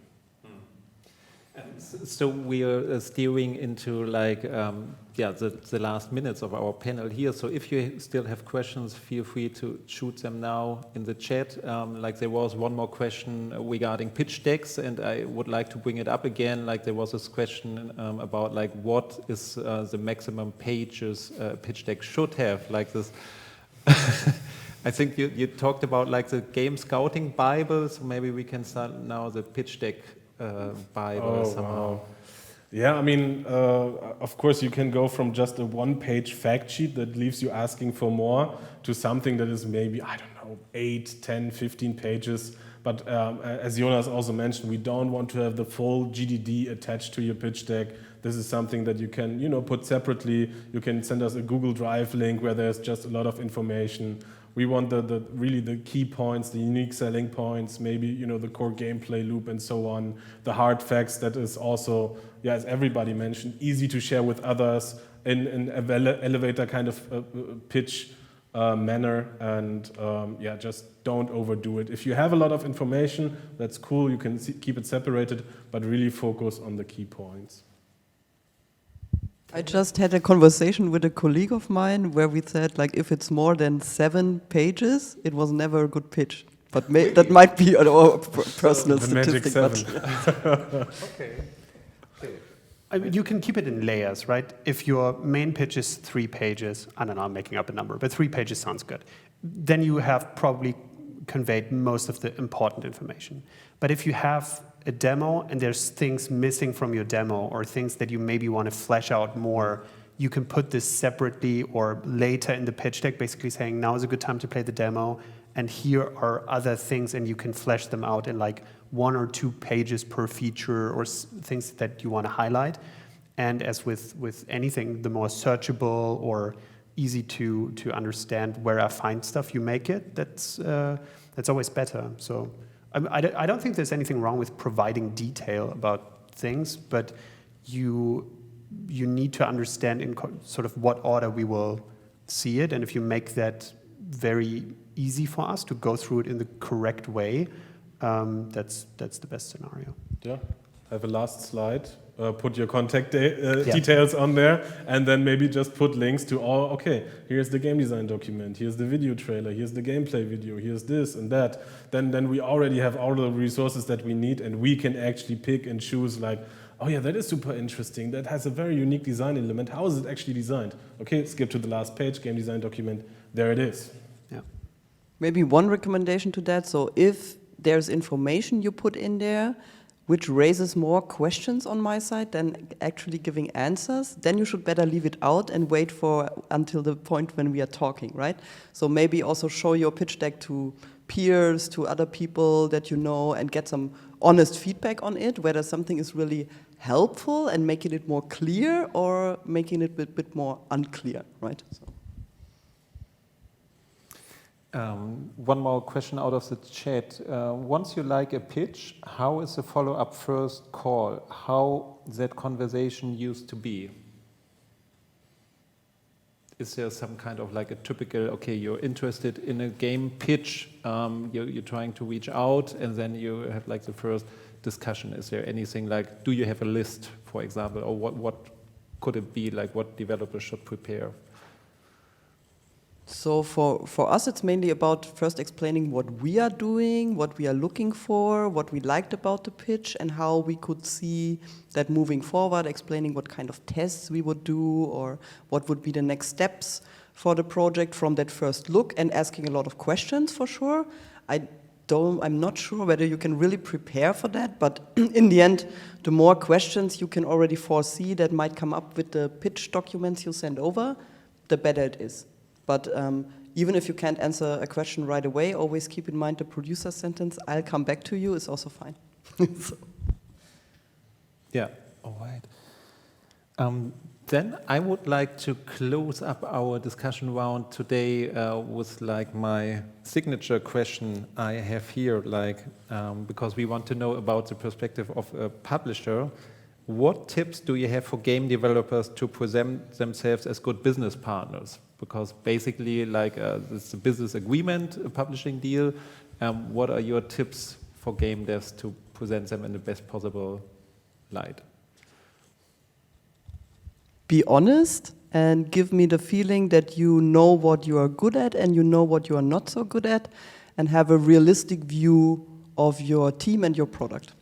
So we are steering into the last minutes of our panel here. So if you still have questions, feel free to shoot them now in the chat. There was one more question regarding pitch decks, and I would like to bring it up again. There was this question about what is the maximum pages a pitch deck should have. This. I think you talked about the game scouting Bible. So maybe we can start now the pitch deck Bible somehow. Wow. Yeah, of course you can go from just a one-page fact sheet that leaves you asking for more to something that is maybe, 8, 10, 15 pages. But as Jonas also mentioned, we don't want to have the full GDD attached to your pitch deck. This is something that you can, put separately. You can send us a Google Drive link where there's just a lot of information. We want really the key points, the unique selling points, maybe the core gameplay loop and so on. The hard facts that is also, as everybody mentioned, easy to share with others in an elevator kind of pitch manner, and just don't overdo it. If you have a lot of information, that's cool. You can keep it separated, but really focus on the key points. I just had a conversation with a colleague of mine where we said, if it's more than 7 pages, it was never a good pitch. But that might be our personal the statistic. Magic 7. Okay. You can keep it in layers, right? If your main pitch is 3 pages, I don't know, I'm making up a number, but 3 pages sounds good. Then you have probably conveyed most of the important information. But if you have a demo and there's things missing from your demo or things that you maybe want to flesh out more, you can put this separately or later in the pitch deck, basically saying now is a good time to play the demo, and here are other things, and you can flesh them out in 1 or 2 pages per feature or things that you want to highlight. And as with anything, the more searchable or easy to understand where I find stuff you make it, that's always better. So I don't think there's anything wrong with providing detail about things, but you need to understand in sort of what order we will see it, and if you make that very easy for us to go through it in the correct way, that's the best scenario. Yeah, I have a last slide. put your contact details on there, and then maybe just put links to all, okay, here's the game design document, here's the video trailer, here's the gameplay video, here's this and that. Then we already have all the resources that we need, and we can actually pick and choose like, oh yeah, that is super interesting, that has a very unique design element, how is it actually designed? Okay, skip to the last page, game design document, there it is. Yeah. Maybe one recommendation to that, so if there's information you put in there which raises more questions on my side than actually giving answers, then you should better leave it out and wait for until the point when we are talking, right? So maybe also show your pitch deck to peers, to other people that you know, and get some honest feedback on it, whether something is really helpful and making it more clear or making it a bit more unclear, right? So. One more question out of the chat. Once you like a pitch, how is the follow-up first call? How that conversation used to be? Is there some kind of like a typical, okay, you're interested in a game pitch, you're trying to reach out, and then you have like the first discussion. Is there anything like, do you have a list, for example, or what could it be, like what developers should prepare? So for us, it's mainly about first explaining what we are doing, what we are looking for, what we liked about the pitch, and how we could see that moving forward, explaining what kind of tests we would do or what would be the next steps for the project from that first look, and asking a lot of questions for sure. I'm not sure whether you can really prepare for that, but in the end, the more questions you can already foresee that might come up with the pitch documents you send over, the better it is. But even if you can't answer a question right away, always keep in mind the producer sentence, I'll come back to you, is also fine. So. Yeah, all right. Then I would like to close up our discussion round today with like my signature question I have here, like because we want to know about the perspective of a publisher. What tips do you have for game developers to present themselves as good business partners? Because basically, like it's a business agreement, a publishing deal. What are your tips for game devs to present them in the best possible light? Be honest and give me the feeling that you know what you are good at and you know what you are not so good at, and have a realistic view of your team and your product.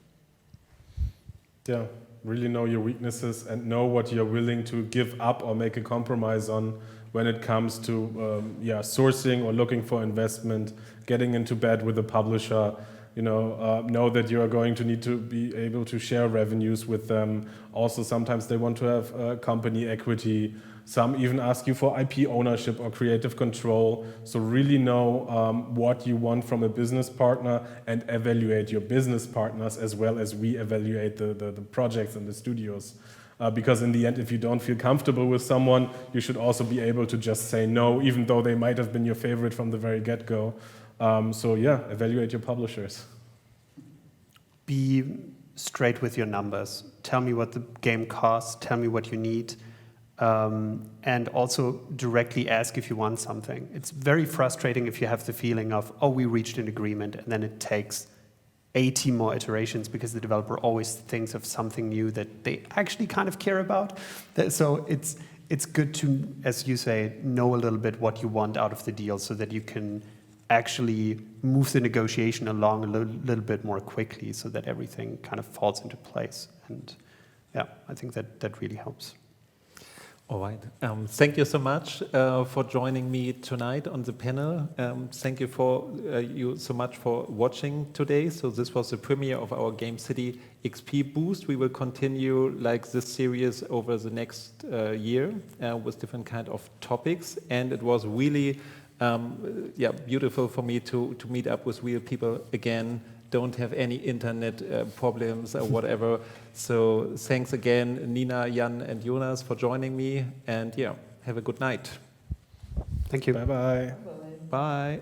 Yeah, really know your weaknesses and know what you're willing to give up or make a compromise on when it comes to sourcing or looking for investment, getting into bed with a publisher. Know that you are going to need to be able to share revenues with them. Also, sometimes they want to have company equity. Some even ask you for IP ownership or creative control. So really know what you want from a business partner and evaluate your business partners as well as we evaluate the projects and the studios. Because in the end, if you don't feel comfortable with someone, you should also be able to just say no, even though they might have been your favorite from the very get-go. Evaluate your publishers. Be straight with your numbers. Tell me what the game costs, tell me what you need, and also directly ask if you want something. It's very frustrating if you have the feeling of, oh, we reached an agreement, and then it takes 80 more iterations because the developer always thinks of something new that they actually kind of care about. So it's good to, as you say, know a little bit what you want out of the deal so that you can actually move the negotiation along a little bit more quickly so that everything kind of falls into place. And yeah, I think that really helps. All right. Thank you so much for joining me tonight on the panel. Thank you so much for watching today. So this was the premiere of our Gamecity XP Boost. We will continue like this series over the next year with different kind of topics. And it was really beautiful for me to meet up with real people again. Don't have any internet problems or whatever. So thanks again, Nina, Jan, and Jonas for joining me. And have a good night. Thank you. Bye-bye. Bye.